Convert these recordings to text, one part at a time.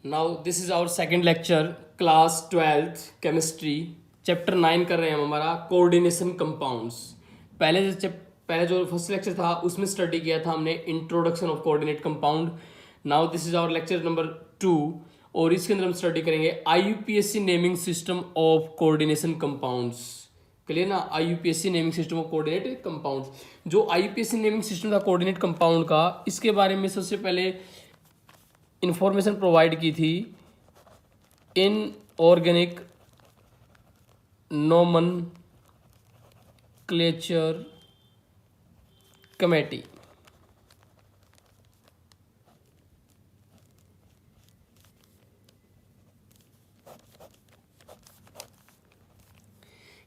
Now this is our second lecture, class 12th chemistry, chapter 9 कर रहे हैं हम हमारा कोऑर्डिनेशन कंपाउंड्स। पहले जो फर्स्ट लेक्चर था उसमें स्टडी किया था हमने introduction of coordinate compound. Now this is our lecture number 2 और इसके अंदर हम स्टडी करेंगे IUPAC naming system of coordination compounds. Clear ना? IUPAC naming system of coordinate compounds. जो IUPAC नेमिंग सिस्टम था कोऑर्डिनेट कंपाउंड का, इसके बारे में सबसे पहले इंफॉर्मेशन प्रोवाइड की थी इनऑर्गेनिक नोमेनक्लेचर कमेटी।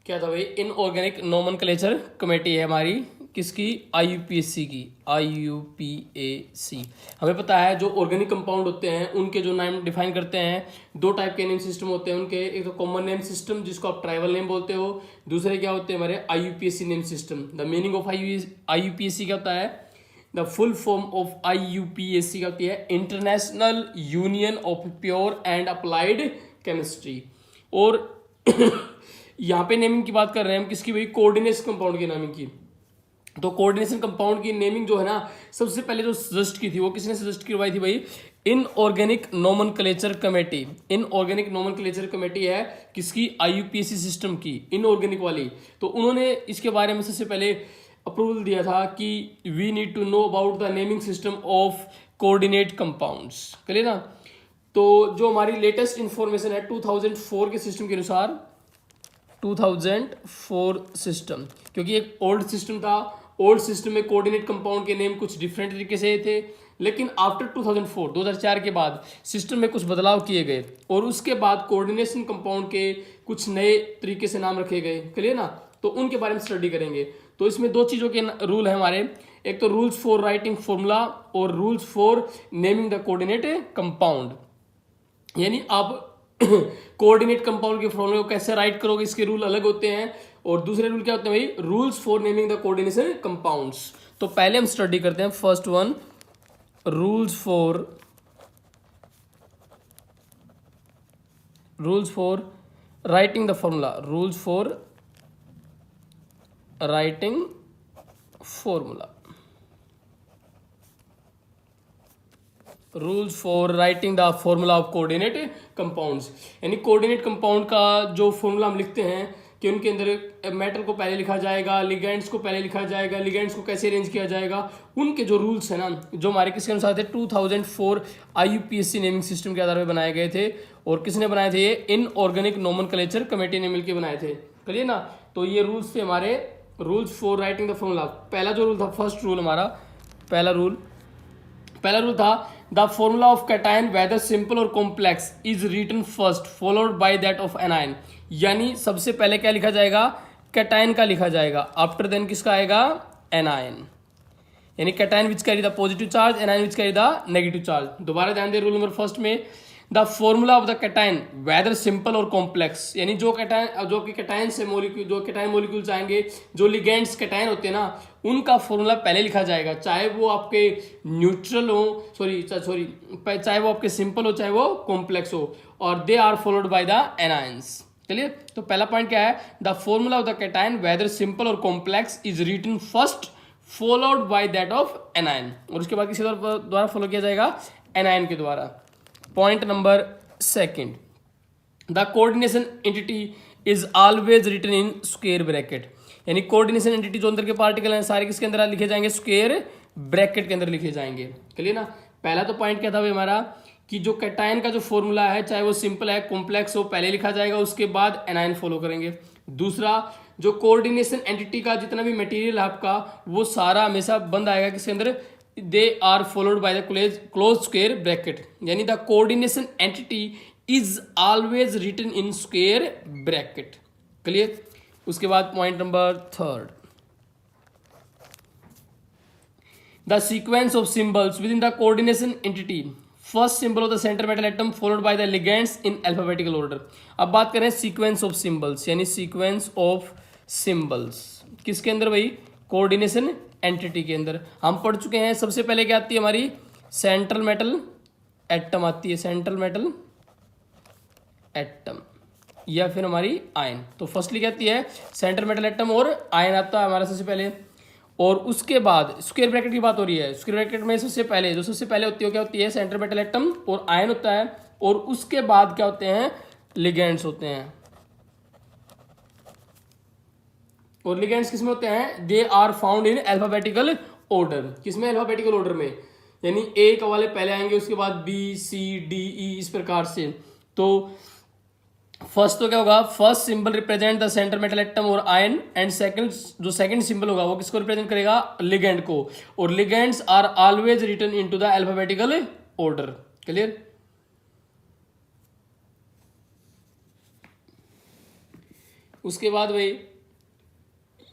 क्या था भाई? इनऑर्गेनिक नोमेनक्लेचर कमेटी है हमारी, किसकी? IUPAC की। IUPAC हमें पता है जो ऑर्गेनिक कंपाउंड होते हैं उनके जो नाम डिफाइन करते हैं, दो टाइप के नेम सिस्टम होते हैं उनके। एक तो कॉमन नेम सिस्टम जिसको आप ट्राइबल नेम बोलते हो, दूसरे क्या होते हैं हमारे IUPAC name system. The meaning of IUPAC क्या होता है? The full form of IUPAC क्या होती है? International union of pure and applied chemistry. और यहाँ पे नेमिंग की बात कर रहे हैं हम, किसकी भाई? कोऑर्डिनेशन कंपाउंड की नेमिंग की। तो कोऑर्डिनेशन कंपाउंड की नेमिंग जो है ना, सबसे पहले जो सजेस्ट की थी वो किसने सजेस्ट करवाई थी भाई? Inorganic nomenclature committee. Inorganic nomenclature committee है किसकी? IUPAC सिस्टम की, इनऑर्गेनिक वाली। तो उन्होंने इसके बारे में सबसे पहले अप्रूवल दिया था कि we need to know about the naming system of coordinate compounds. Clear ना? तो जो हमारी लेटेस्ट इंफॉर्मेशन है 2004 के सिस्टम के अनुसार, 2004 सिस्टम, क्योंकि एक ओल्ड सिस्टम था, ओल्ड सिस्टम में कोऑर्डिनेट कंपाउंड के नेम कुछ डिफरेंट तरीके से थे, लेकिन आफ्टर 2004 के बाद सिस्टम में कुछ बदलाव किए गए और उसके बाद कोऑर्डिनेशन कंपाउंड के कुछ नए तरीके से नाम रखे गए। क्लियर ना? तो उनके बारे में स्टडी करेंगे। तो इसमें दो चीज़ों के रूल है हमारे, एक तो रूल्स फॉर राइटिंग फॉर्मूला और rules for naming the coordinate compound. यानी आप कोऑर्डिनेट कंपाउंड के फॉर्मूले को कैसे राइट करोगे, इसके रूल अलग होते हैं। और दूसरे रूल क्या होते हैं भाई? Rules for naming the coordination compounds. तो पहले हम स्टडी करते हैं first one, rules for writing the formula. Rules for writing formula, rules for writing the formula of coordinate compounds. यानी कोऑर्डिनेट कंपाउंड का जो फॉर्मूला हम लिखते हैं कि उनके अंदर मेटल को पहले लिखा जाएगा, लिगेंड्स को पहले लिखा जाएगा, लिगेंड्स को कैसे अरेंज किया जाएगा, उनके जो रूल्स हैं ना, जो हमारे किसके अनुसार थे? 2004 IUPAC नेमिंग सिस्टम के आधार पर बनाए गए थे। और किसने बनाए थे? ये इनऑर्गेनिक नोमेनक्लेचर कमेटी ने मिलकर बनाए थे। करिए ना? तो ये रूल्स थे हमारे, rules for writing the formula. पहला जो रूल था, फर्स्ट रूल हमारा, पहला रूल था the formula of cation whether simple और complex is written first followed by that of anion. यानी सबसे पहले क्या लिखा जाएगा? कैटायन का लिखा जाएगा, आफ्टर देन किसका आएगा? एनायन। यानी cation which carry the positive charge, anion which carry the negative charge. दोबारा ध्यान दे रूल नंबर फर्स्ट में, the formula of the cation whether simple और कॉम्प्लेक्स। यानी जो कैटायन, जो कि कैटायन से मॉलिक्यूल, जो कैटायन मॉलिक्यूल्स आएंगे, जो लिगेंड्स कैटायन होते हैं ना, उनका फॉर्मूला पहले लिखा जाएगा, चाहे वो आपके न्यूट्रल हो, चाहे वो आपके सिंपल हो, चाहे वो कॉम्प्लेक्स हो, और they are followed by the anions. चलिए, तो पहला पॉइंट क्या है? The formula of the cation whether simple और complex is written first followed by that of anion. और उसके बाद किसी द्वारा फॉलो किया जाएगा? एनायन के द्वारा। Point number second, the coordination entity is always written in square bracket. यानी कोऑर्डिनेशन एंटिटी जो अंदर के पार्टिकल हैं सारे किसके अंदर लिखे जाएंगे? स्क्वायर ब्रैकेट के अंदर लिखे जाएंगे। क्लियर ना? पहला तो पॉइंट क्या था भाई हमारा, कि जो कैटायन का जो फॉर्मूला है, चाहे वो सिंपल है कॉम्प्लेक्स हो, पहले लिखा जाएगा, उसके बाद एनायन फॉलो करेंगे। दूसरा, जो कोऑर्डिनेशन एंटिटी का जितना भी मटेरियल है आपका, वो सारा हमेशा बंद आएगा किसके अंदर? They are followed by the close square bracket. यानी the coordination entity is always written in square bracket. Clear? उसके बाद point number third, the sequence of symbols within the coordination entity, first symbol of the centre metal atom followed by the ligands in alphabetical order. अब बात करें sequence of symbols, यानी sequence of symbols किसके अंदर भाई? Coordination entity के अंदर। हम पढ़ चुके हैं, सबसे पहले क्या आती है हमारी? सेंट्रल मेटल एटम आती है, सेंट्रल मेटल एटम, या फिर हमारी आयन। तो फर्स्टली क्या आती है, सेंट्रल मेटल एटम और आयन आता है हमारा सबसे पहले। और उसके बाद स्क्वायर ब्रैकेट की बात हो रही है, स्क्वायर ब्रैकेट में सबसे पहले जो सबसे पहले होती है क्या होती है, सेंट्रल मेटल एटम और आयन होता है। और उसके बाद क्या होते हैं, लिगेंड्स होते हैं। और लिगेंड्स किसमें होते हैं, they are found in alphabetical order. किसमें, अल्फाबेटिकल ऑर्डर में, यानी ए का वाले पहले आएंगे, उसके बाद बी सी डी ई, इस प्रकार से। तो फर्स्ट तो क्या होगा, first symbol represent the central metal atom और आयन, एंड सेकंड जो सेकंड सिंबल होगा वो किसको रिप्रेजेंट करेगा, लिगेंड को। और ligands are always written into the alphabetical order. Clear. उसके बाद भाई,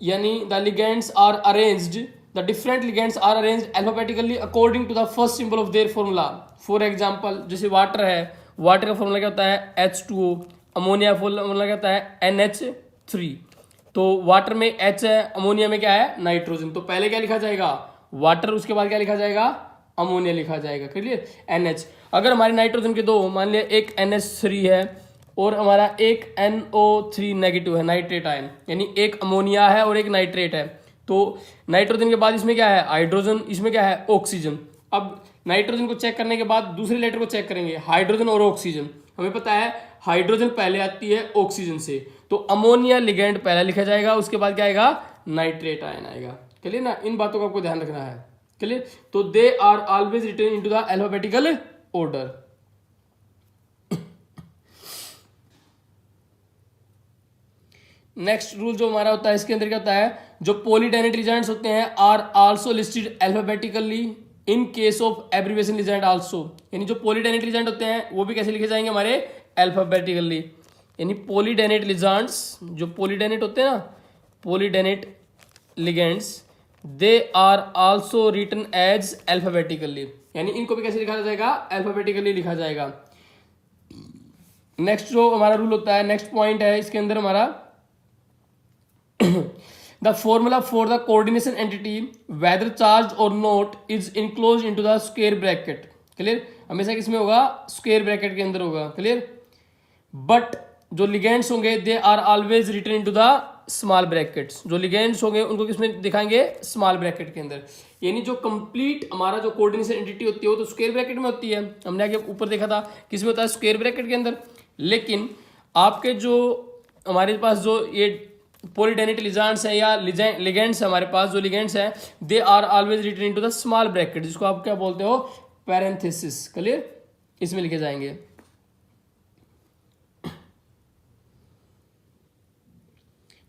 यानी the ligands are arranged, the different ligands are arranged alphabetically according to the first symbol of their formula. For example जैसे water है, water का formula क्या होता है, H2O। अमोनिया फॉर्मूला क्या होता है, NH3। तो वाटर में H है, अमोनिया में क्या है, नाइट्रोजन। तो पहले क्या लिखा जाएगा, वाटर, उसके बाद क्या लिखा जाएगा, अमोनिया लिखा जाएगा। क्लियर। NH, अगर हमारे नाइट्रोजन के दो, मान लिया एक NH3 है और हमारा एक NO3 नेगेटिव है, नाइट्रेट आयन, यानी एक अमोनिया है और एक नाइट्रेट है। तो नाइट्रोजन के बाद इसमें क्या है, हाइड्रोजन, इसमें क्या है, ऑक्सीजन। अब नाइट्रोजन को चेक करने के बाद दूसरे लेटर को चेक करेंगे, हाइड्रोजन और ऑक्सीजन। हमें पता है हाइड्रोजन पहले आती है ऑक्सीजन से, तो अमोनिया लिगेंड पहले लिखा जाएगा, उसके बाद क्या आएगा, नाइट्रेट आयन आएगा। क्लियर ना, इन बातों का आपको ध्यान रखना है। क्लियर। तो they are always written into the alphabetical order. Next rule जो हमारा होता है, इसके अंदर क्या होता है, जो पॉलीडेनेट लिगेंड्स होते हैं are also listed alphabetically in case of abbreviation ligand also. यानी जो पॉलीडेनेट लिगेंड होते हैं वो भी कैसे लिखे जाएंगे, हमारे अल्फाबेटिकली। यानी पॉलीडेनेट लिगेंड्स, जो पॉलीडेनेट होते हैं ना, polydentate ligands, they are also written as alphabetically. यानी इनको भी कैसे लिखा जाएगा, अल्फाबेटिकली लिखा जाएगा। नेक्स्ट जो हमारा रूल होता है, नेक्स्ट पॉइंट है इसके अंदर हमारा, the formula for the coordination entity whether charged or not is enclosed into the square bracket। Clear. हमेशा किसमें होगा, स्क्वायर ब्रैकेट के अंदर होगा। क्लियर। बट जो लिगेंड्स होंगे they are always written into the small brackets. जो लिगेंड्स होंगे उनको किसमें दिखाएंगे, स्मॉल ब्रैकेट के अंदर। यानी जो कंप्लीट हमारा जो कोऑर्डिनेशन एंटिटी होती है वो तो स्क्वायर ब्रैकेट में होती है, हमने आगे ऊपर देखा था, किसमें होता है, स्क्वायर ब्रैकेट के अंदर। लेकिन आपके जो हमारे पास जो ये पॉलीडेनेट लिगेंड्स है या लिगेंड्स है, हमारे पास जो लिगेंड्स है they are always written into the small bracket, जिसको आप क्या बोलते हो, पैरेंथेसिस। क्लियर। इसमें लिखे जाएंगे।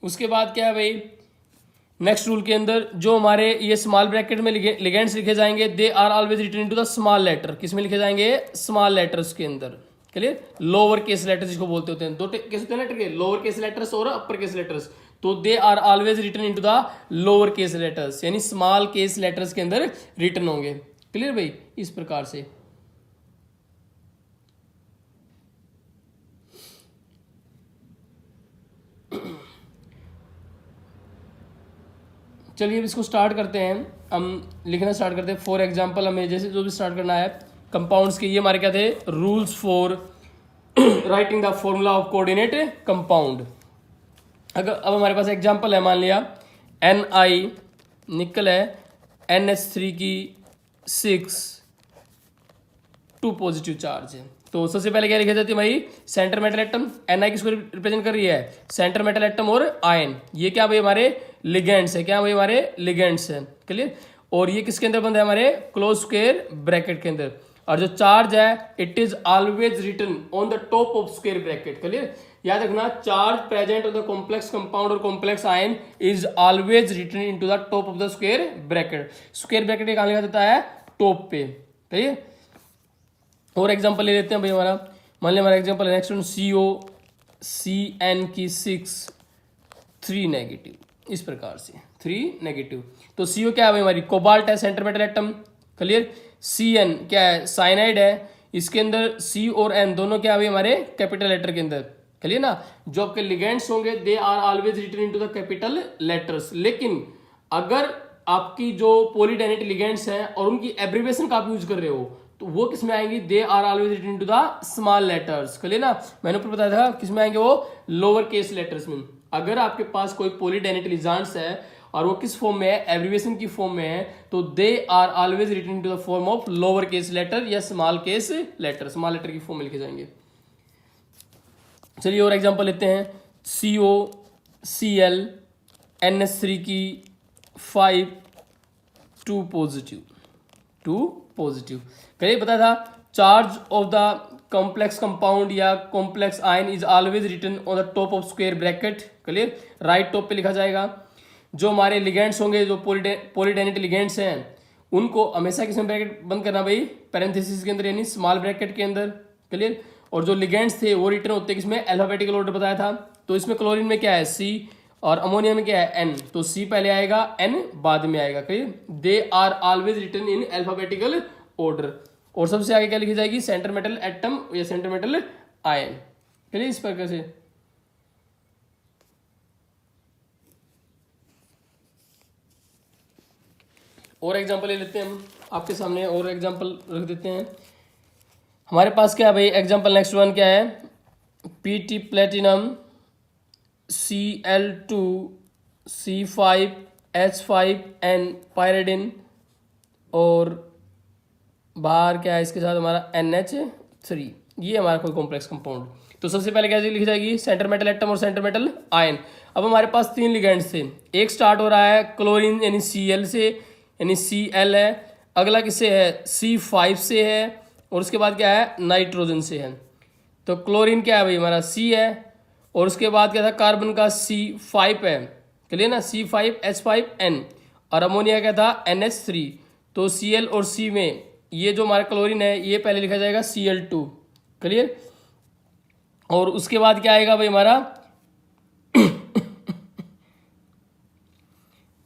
उसके बाद क्या है भाई, नेक्स्ट रूल के अंदर जो हमारे ये स्मॉल ब्रैकेट में लिगेंड्स लिखे जाएंगे they are always written into the small letter. किसमें लिखे जाएंगे, स्मॉल लेटर्स के अंदर। क्लियर। लोअर केस लेटर्स जिसको बोलते होते हैं, दो केस होते हैं लेटर के, लोअर केस लेटर्स और अपर केस लेटर्स। तो they are always written into the lower case letters, यानी स्मॉल केस लेटर्स के अंदर रिटन होंगे। क्लियर भाई, इस प्रकार से। चलिए अब इसको स्टार्ट करते हैं, हम लिखना स्टार्ट करते हैं। फॉर एग्जांपल हमें जैसे जो भी स्टार्ट करना है कंपाउंड्स के, ये हमारे क्या थे, rules for writing the formula of coordinate compound. अगर अब हमारे पास एग्जांपल है, मान लिया Ni निकल है, NH3 की 6 2 पॉजिटिव चार्ज है। तो सबसे पहले क्या लिखा जाती है भाई, सेंटर मेटल एटम। Ni किसको रिप्रेजेंट कर रही है, सेंटर मेटल एटम और आयन। ये क्या भाई, हमारे लिगेंड्स है, क्या भाई, हमारे लिगेंड्स है। क्लियर। और ये किसके अंदर बंद है, हमारे क्लोज स्क्वायर ब्रैकेट के अंदर। और जो चार्ज है it is always written on the top of square bracket. Clear. याद रखना, charge present on the complex compound और complex ion is always written into the top of the square bracket. Square bracket कहां लिखा जाता है, top पे। ठीक। और एग्जांपल ले लेते हैं भाई हमारा, मान लिया हमारा एग्जांपल नेक्स्ट वन, COCN की 6 3 नेगेटिव, इस प्रकार से 3 नेगेटिव। तो CO क्या है भाई, हमारी कोबाल्ट है, centre metal atom. Clear. CN क्या है, साइनाइड है। इसके अंदर C और N दोनों क्या है भाई, हमारे कैपिटल लेटर के अंदर। क्लियर ना। जो आपके लिगेंड्स होंगे they are always written into the capital letters. लेकिन अगर आपकी जो पॉलीडेनेट लिगेंड्स हैं और उनकी एब्रिविएशन का आप यूज कर रहे हो तो वो किस में आएंगी, they are always written into the small letters. Clear ना, मैंने ऊपर बताया था किस में आएंगे, वो लोअर केस लेटर्स में। अगर आपके पास कोई पॉलीडेनेट लिजांड्स है और वो किस फॉर्म में है, एब्रिविएशन की फॉर्म में है, तो they are always written into the form of lower case letter या small case letter, small letter की फॉर्म में लिखे जाएंगे। चलिए और एग्जांपल लेते हैं, CO CL NH3 की 5 2 पॉजिटिव। करिए बताया था charge of the complex compound या complex ion is always written on the top of square bracket. Clear, right top पे लिखा जाएगा। जो हमारे लिगेंड्स होंगे, जो पॉलीडेनेट लिगेंड्स हैं, उनको हमेशा किसमें ब्रैकेट बंद करना भाई, पैरेंथेसिस के अंदर यानी स्मॉल ब्रैकेट के अंदर। क्लियर, और जो लिगेंड्स थे वो रिटर्न होते हैं किसमें, अल्फाबेटिकल ऑर्डर बताया था। तो इसमें क्लोरीन में क्या है C और अमोनिया में क्या है N, तो C पहले आएगा N बाद में आएगा। Clear, they are always written in alphabetical order. और सबसे आगे क्या लिखी जाएगी, सेंटर मेटल एटम या सेंटर मेटल आयन। क्लियर, इस प्रकार से। और एग्जांपल ले लेते हैं हम आपके सामने, और एग्जांपल रख देते हैं। हमारे पास क्या है भाई, एग्जांपल नेक्स्ट वन क्या है, PT प्लेटिनम Cl2 C5H5N पायरिडिन, और बाहर क्या है इसके साथ हमारा NH3। ये हमारा कोई कॉम्प्लेक्स कंपाउंड। तो सबसे पहले क्या लिखी जाएगी, सेंटर मेटल एटम और सेंटर मेटल आयन। अब हमारे पास 3 लिगेंड्स थे, एक स्टार्ट हो रहा है क्लोरीन यानी Cl से, यानी Cl है। अगला किससे है, C5 से है, और उसके बाद क्या है, नाइट्रोजन से है। तो क्लोरीन क्या है भाई हमारा C है, और उसके बाद क्या था, कार्बन का C5 है। क्लियर ना, C5H5N, और अमोनिया क्या था, NH3। तो Cl और C में ये जो हमारा क्लोरीन है ये पहले लिखा जाएगा Cl2। क्लियर, और उसके बाद क्या आएगा भाई हमारा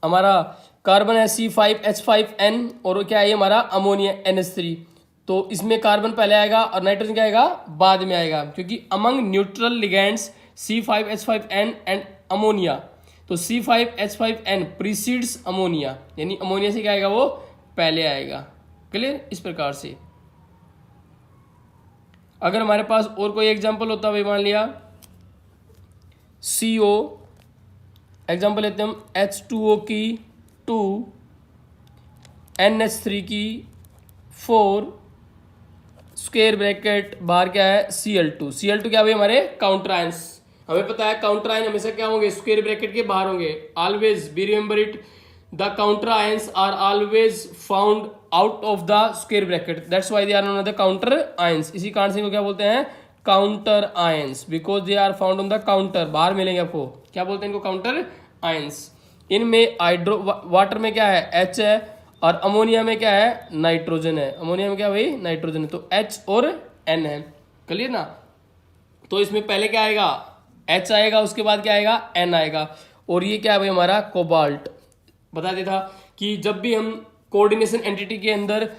हमारा कार्बन है C5H5N, और क्या है हमारा अमोनिया NH3। तो इसमें कार्बन पहले आएगा और नाइट्रोजन क्या आएगा बाद में आएगा, क्योंकि among neutral ligands C5H5N and ammonia, तो C5H5N प्रीसीड्स अमोनिया, यानी अमोनिया से क्या आएगा, वो पहले आएगा। क्लियर, इस प्रकार से। अगर हमारे पास और कोई एग्जांपल होता भाई, मान लिया CO, एग्जांपल लेते हैं हम H2O की 2, NH3 की 4, स्क्वायर ब्रैकेट बाहर क्या है, Cl2 क्या भाई हमारे काउंटर आयंस। हमें पता है काउंटर आयन हमेशा क्या होंगे, स्क्वायर ब्रैकेट के बाहर होंगे। Always be remember it, the counter ions are always found out of the square bracket, that's why they are known as the counter ions. इसी कारण से इनको क्या बोलते हैं, counter ions, because they are found on the counter, बाहर मिलेंगे आपको। क्या बोलते हैं इनको, काउंटर आयंस। इनमें हाइड्रो वाटर में क्या है, H है, और अमोनिया में क्या है, नाइट्रोजन है। अमोनिया में क्या भाई, नाइट्रोजन है, तो H और N है। क्लियर ना, तो इसमें पहले क्या आएगा, H आएगा, उसके बाद क्या आएगा, N आएगा। और ये क्या है भाई हमारा कोबाल्ट। बता देता कि जब भी हम कोऑर्डिनेशन एंटिटी के अंदर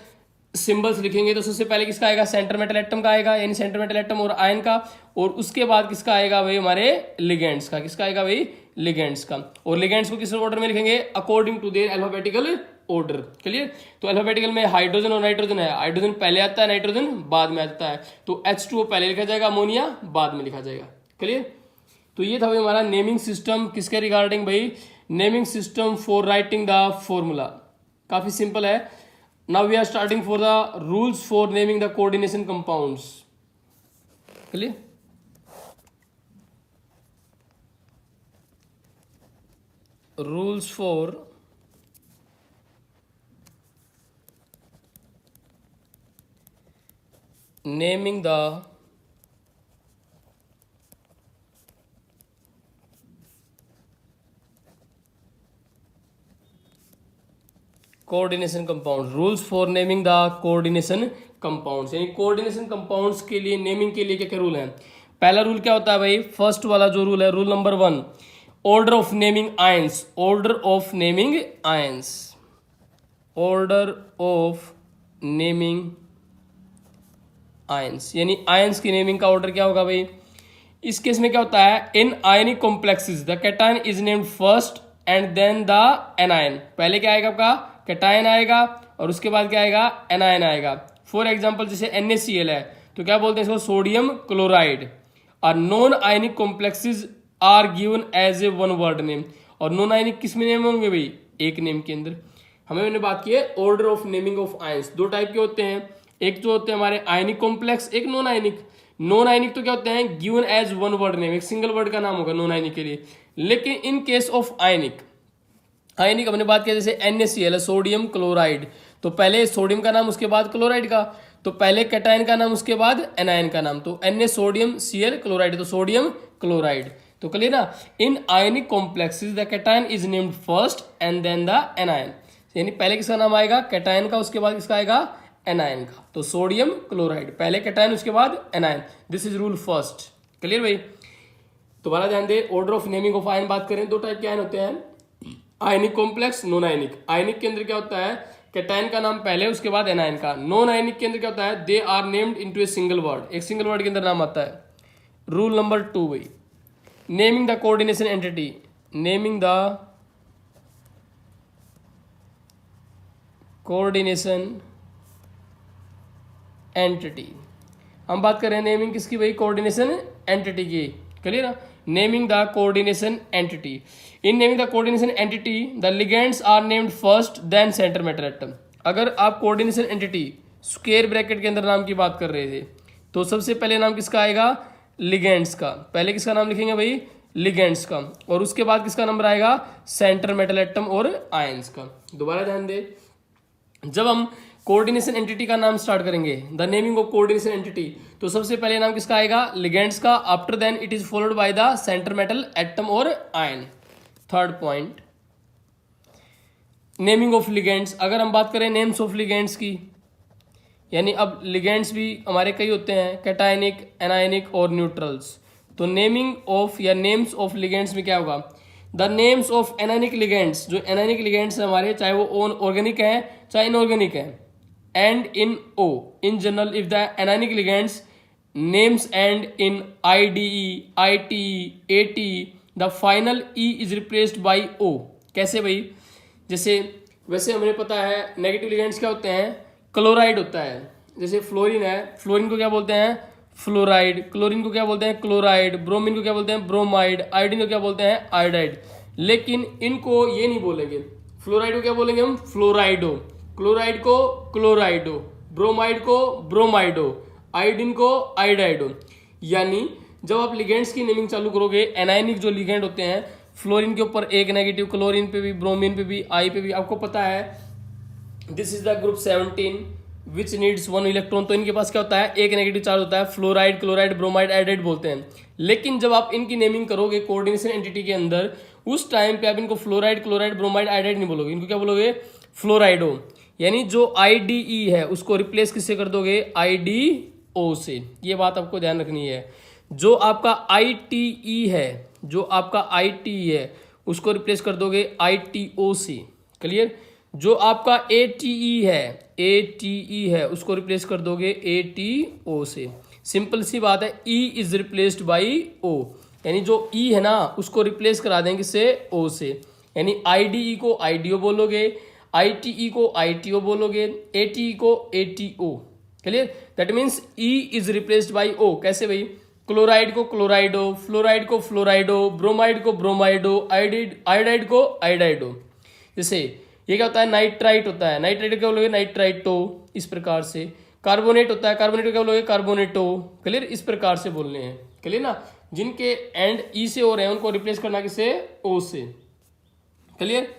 सिंबल्स लिखेंगे तो सबसे पहले किसका आएगा, सेंटर मेटल एटम का आएगा, यानी सेंटर मेटल एटम और आयन का, और उसके बाद किसका आएगा भाई हमारे लिगेंड्स का। किसका आएगा भाई, लिगेंड्स का। और लिगेंड्स को किस ऑर्डर में लिखेंगे, according to their alphabetical order. Clear, तो अल्फाबेटिकल में हाइड्रोजन और नाइट्रोजन है, हाइड्रोजन पहले आता है, नाइट्रोजन बाद में आता है। तो H2O पहले लिखा जाएगा, अमोनिया बाद में लिखा जाएगा। क्लियर, तो ये था भाई हमारा नेमिंग सिस्टम किसके रिगार्डिंग भाई, naming system for writing the formula. काफी सिंपल है। Now we are starting for the rules for naming the coordination compounds. Clear, rules for naming the coordination compound, rules for naming the coordination compounds, यानी coordination compounds के लिए naming के लिए क्या क्या rule हैं। पहला रूल क्या होता है भाई, फर्स्ट वाला जो रूल है, rule number 1, order of naming ions, order of naming ions, order of naming ions, यानी आयंस की नेमिंग का ऑर्डर क्या होगा भाई। इस केस में क्या होता है, in ionic complexes the cation is named first and then the anion. पहले क्या आएगा आपका, कैटायन आएगा और उसके बाद क्या आएगा, एनायन आएगा। फॉर एग्जाम्पल जैसे NaCl है तो क्या बोलते हैं इसको, सोडियम क्लोराइड। और non ionic complexes are given as a one word name. और नॉन आयनिक किस में नेम होंगे भाई, एक नेम के अंदर। मैंने बात की है order of naming of ions, दो टाइप के होते हैं, एक जो होते हैं हमारे आयनिक कॉम्प्लेक्स, एक नॉन आयनिक। नॉन आयनिक तो क्या होते हैं, given as one word name, एक सिंगल वर्ड का नाम होगा नॉन आयनिक के लिए। लेकिन इन केस ऑफ आयनिक, आयनिक हमने बात किया जैसे NaCl है, सोडियम क्लोराइड, तो पहले सोडियम का नाम उसके बाद क्लोराइड का, तो पहले कैटायन का नाम उसके बाद एनायन का नाम, तो Na सोडियम Cl क्लोराइड, तो सोडियम क्लोराइड। तो क्लियर ना। In ionic complexes the cation is named first and then the anion, यानी पहले किसका नाम आएगा, कैटायन का, उसके बाद किसका आएगा, एनायन का। तो सोडियम क्लोराइड, पहले कैटायन उसके बाद anion, this is rule first. Clear भाई। दोबारा ध्यान दे, order of naming of ion बात करें, दो टाइप के आयन होते हैं, आयनिक कॉम्प्लेक्स, नॉन आयनिक। आयनिक के अंदर क्या होता है, कैटायन का नाम पहले उसके बाद एनायन का। नॉन आयनिक के अंदर क्या होता है, they are named into a single word, एक सिंगल वर्ड के अंदर नाम आता है। रूल नंबर 2 भाई, naming the coordination entity, naming the coordination entity. हम बात कर रहे हैं नेमिंग किसकी भाई, कोऑर्डिनेशन एंटिटी की। क्लियर ना। Naming the coordination entity, in naming the coordination entity the ligands are named first then centre metal atom. अगर आप कोऑर्डिनेशन एंटिटी स्क्वायर ब्रैकेट के अंदर नाम की बात कर रहे थे तो सबसे पहले नाम किसका आएगा, लिगेंड्स का। पहले किसका नाम लिखेंगे भाई, लिगेंड्स का, और उसके बाद किसका नंबर आएगा, सेंटर मेटल एटम और आयंस का। दोबारा ध्यान दे, जब हम कोऑर्डिनेशन एंटिटी का नाम स्टार्ट करेंगे, the naming of coordination entity, तो सबसे पहले नाम किसका आएगा, लिगेंड्स का। After then it is followed by the centre metal atom और ion. Third point, naming of ligands. अगर हम बात करें नेम्स ऑफ लिगेंड्स की, यानी अब लिगेंड्स भी हमारे कई होते हैं, कैटायनिक, एनायनिक और न्यूट्रल्स। तो नेमिंग ऑफ या नेम्स ऑफ लिगेंड्स में क्या होगा, the names of anionic ligands, जो एनायनिक लिगेंड्स है हमारे, चाहे वो ऑर्गेनिक है चाहे इनऑर्गेनिक है, and in O in general if the anionic ligands names end in IDE, ITE, ATE, the final E is replaced by O। कैसे भाई, जैसे वैसे हमें पता है नेगेटिव लिगेंड्स क्या होते हैं, क्लोराइड होता है, जैसे फ्लोरीन है, फ्लोरीन को क्या बोलते हैं, फ्लोराइड। क्लोरीन को क्या बोलते हैं, क्लोराइड। ब्रोमीन को क्या बोलते हैं, ब्रोमाइड। आयोडीन को क्या बोलते हैं, आयोडाइड। लेकिन इनको ये नहीं बोलेंगे, फ्लोराइड को क्या बोलेंगे हम, फ्लोराइडो। क्लोराइड को क्लोराइडो, ब्रोमाइड को ब्रोमाइडो, आयोडीन को आयोडाइडो। यानी जब आप लिगेंड्स की नेमिंग चालू करोगे, एनायनिक जो लिगेंड होते हैं, फ्लोरीन के ऊपर एक नेगेटिव, क्लोरीन पे भी, ब्रोमीन पे भी, आई पे भी, आपको पता है this is the group 17 which needs 1 electron. तो इनके पास क्या होता है, एक नेगेटिव चार्ज होता है, फ्लोराइड, क्लोराइड, ब्रोमाइड, आयोडाइड बोलते हैं। लेकिन जब आप इनकी नेमिंग करोगे कोऑर्डिनेशन एंटिटी के अंदर, उस टाइम पे आप इनको फ्लोराइड, क्लोराइड, ब्रोमाइड, आयोडाइड नहीं बोलोगे, इनको क्या बोलोगे, फ्लोराइडो। यानी जो IDE है उसको रिप्लेस किससे कर दोगे, IDO से। ये बात आपको ध्यान रखनी है। जो आपका ITE है, जो आपका ITE है उसको रिप्लेस कर दोगे ITO से। क्लियर। जो आपका ATE है उसको रिप्लेस कर दोगे ATO से। सिंपल सी बात है, E is replaced by O, यानी जो E है ना उसको रिप्लेस करा देंगे किससे, O से। यानी IDE को IDO बोलोगे, ITE को ITO बोलोगे, ATE को ATO। Clear. That means E is replaced by O। कैसे भाई, क्लोराइड को क्लोराइडो, फ्लोराइड को फ्लोराइडो, ब्रोमाइड को ब्रोमाइडो, आयोडाइड को आयोडाइडो। जैसे ये क्या होता है, नाइट्राइट होता है, नाइट्राइट क्या बोलोगे, नाइट्राइटो। इस प्रकार से कार्बोनेट होता है, कार्बोनेट क्या बोलोगे, कार्बोनेटो। क्लियर। इस प्रकार से बोलने हैं। क्लियर ना। जिनके एंड E से हो रहे हैं उनको रिप्लेस करना किससे, O से। क्लियर।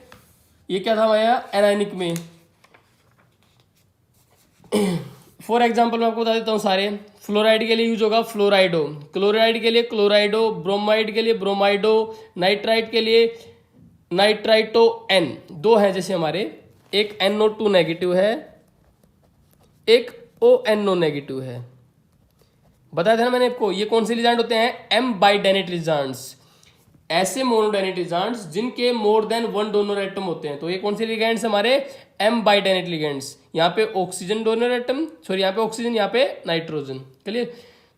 ये क्या था हमारा एनायनिक में। फॉर एग्जाम्पल मैं आपको बता देता हूँ सारे। फ्लोराइड के लिए यूज होगा फ्लोराइडो, क्लोराइड के लिए क्लोराइडो, ब्रोमाइड के लिए ब्रोमाइडो, नाइट्राइट के लिए नाइट्राइटो। N दो है जैसे हमारे, एक NO2 नेगेटिव है, एक ONO नेगेटिव है। बताया था ना मैंने आपको, ये कौन से लिगैंड होते हैं, M बाइडेनेट लिगैंड्स। ऐसे मोनोडायनेट लिगैंड्स जिनके मोर देन 1 डोनर एटम होते हैं। तो ये कौन से लिगैंड्स हमारे, M बाइडेनेट लिगैंड्स। यहाँ पे ऑक्सीजन डोनर एटम, सॉरी यहाँ पे ऑक्सीजन, यहाँ पे नाइट्रोजन। क्लियर।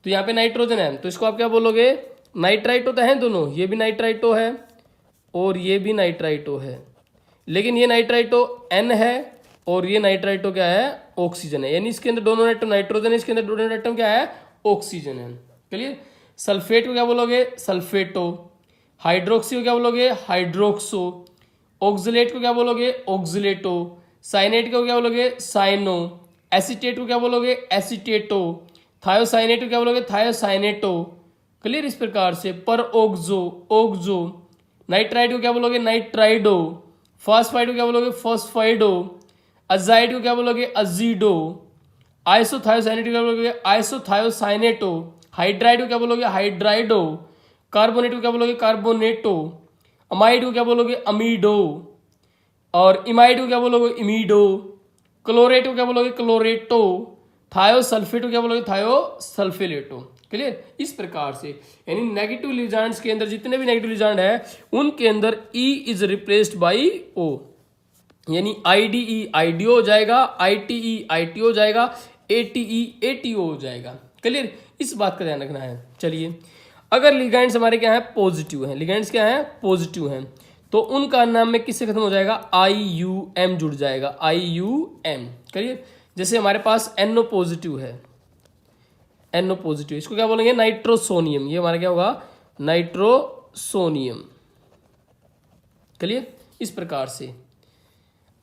तो यहाँ पे नाइट्रोजन है तो इसको आप क्या बोलोगे, नाइट्राइटो तो है दोनों, ये भी नाइट्राइटो है और ये भी नाइट्राइटो है। लेकिन ये नाइट्राइटो N है और ये नाइट्राइटो क्या है, ऑक्सीजन है, यानी इसके अंदर दोनों एटम नाइट्रोजन है, इसके अंदर दोनों एटम क्या है, ऑक्सीजन है। क्लियर। सल्फेट को क्या बोलोगे, सल्फेटो। हाइड्रोक्सी को क्या बोलोगे, हाइड्रोक्सो। ऑक्सलेट को क्या बोलोगे, ऑक्सलेटो। साइनेट को क्या बोलोगे, साइनो। एसीटेट को क्या बोलोगे, एसीटेटो। थायोसाइनेट को क्या बोलोगे, थायोसाइनेटो। क्लियर। इस प्रकार से पर ओक्सो, ओक्सो। नाइट्राइड को क्या बोलोगे, नाइट्राइडो। फॉस्फाइड को क्या बोलोगे, फॉस्फाइडो। अजाइड को क्या बोलोगे, अजीडो। आइसोथायोसाइनेट को क्या बोलोगे, आइसोथायोसाइनेटो। हाइड्राइड को क्या बोलोगे, हाइड्राइडो। कार्बोनेट को क्या बोलोगे, कार्बोनेटो। अमाइड को क्या बोलोगे, अमीडो। और इमाइड को क्या बोलोगे, इमीडो। क्लोरेट को क्या बोलोगे, क्लोरेटो। थायोसल्फेट को क्या बोलोगे, थायोसल्फेलेटो। क्लियर। इस प्रकार से यानी नेगेटिव लिजांड्स के अंदर जितने भी नेगेटिव लिजांड है उनके अंदर E is replaced by O, यानी आईडीई आईडीओ हो जाएगा, आईटीई आईटीओ हो जाएगा, एटीई एटीओ हो जाएगा। क्लियर। इस बात का ध्यान रखना है। चलिए, अगर लिगैंड्स हमारे क्या है, पॉजिटिव हैं, लिगैंड्स क्या है, पॉजिटिव हैं, तो उनका नाम में किससे खत्म हो जाएगा, आई यू एम जुड़ जाएगा, आई यू एम। क्लियर। जैसे हमारे पास एनओ पॉजिटिव है, एनओ पॉजिटिव, इसको क्या बोलेंगे, नाइट्रोसोनियम। ये हमारा क्या होगा, नाइट्रोसोनियम। क्लियर। इस प्रकार से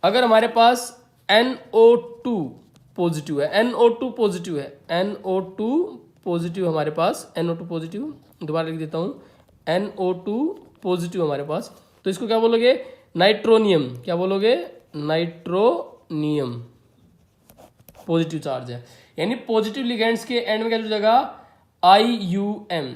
अगर हमारे पास NO2 पॉजिटिव है, NO2 पॉजिटिव है, NO2 पॉजिटिव हमारे पास, NO2 पॉजिटिव, दोबारा लिख देता हूं, NO2 पॉजिटिव हमारे पास, तो इसको क्या बोलोगे, नाइट्रोनियम। क्या बोलोगे, नाइट्रोनियम। पॉजिटिव चार्ज है, यानी पॉजिटिव लिगेंड्स के एंड में क्या जुड़ जाएगा, IUM।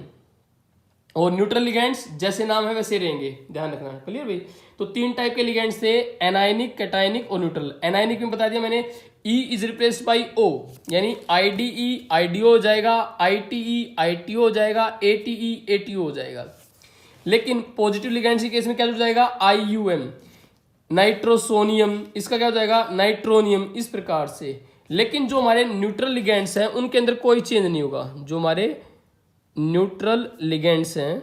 और न्यूट्रल लिगेंड्स जैसे नाम है वैसे रहेंगे, ध्यान रखना। क्लियर भाई। तो तीन टाइप के लिगेंड्स थे, एनायनिक, कैटायनिक और न्यूट्रल। एनायनिक में बता दिया मैंने, E is replaced by O, यानी IDE IDO हो जाएगा, ITE ITO हो जाएगा, ATE ATO हो जाएगा। लेकिन पॉजिटिव लिगेंड्स के केस में क्या जुड़ जाएगा, IUM, नाइट्रोसोनियम, इसका क्या हो जाएगा, नाइट्रोनियम। इस प्रकार से। लेकिन जो हमारे न्यूट्रल लिगेंड्स हैं उनके अंदर कोई चेंज नहीं होगा। जो हमारे न्यूट्रल लिगेंड्स हैं,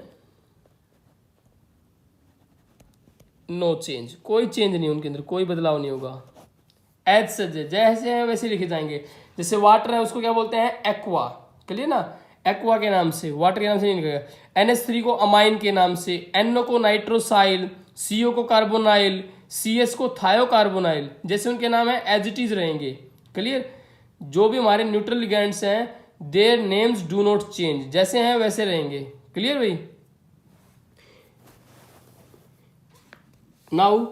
नो चेंज, कोई चेंज नहीं, उनके अंदर कोई बदलाव नहीं होगा। एज सच जैसे हैं वैसे लिखे जाएंगे। जैसे वाटर है उसको क्या बोलते हैं, एक्वा। क्लियर ना, एक्वा के नाम से, वाटर के नाम से नहीं लिखेगा। NH3 को अमाइन के नाम से, NO को नाइट्रोसाइल, CO को कार्बोनाइल, CS को थायोकार्बोनाइल, जैसे उनके नाम है एज इट इज रहेंगे। क्लियर। जो भी हमारे न्यूट्रल लिगेंड्स हैं their names do not change, जैसे हैं वैसे रहेंगे। क्लियर भाई। Now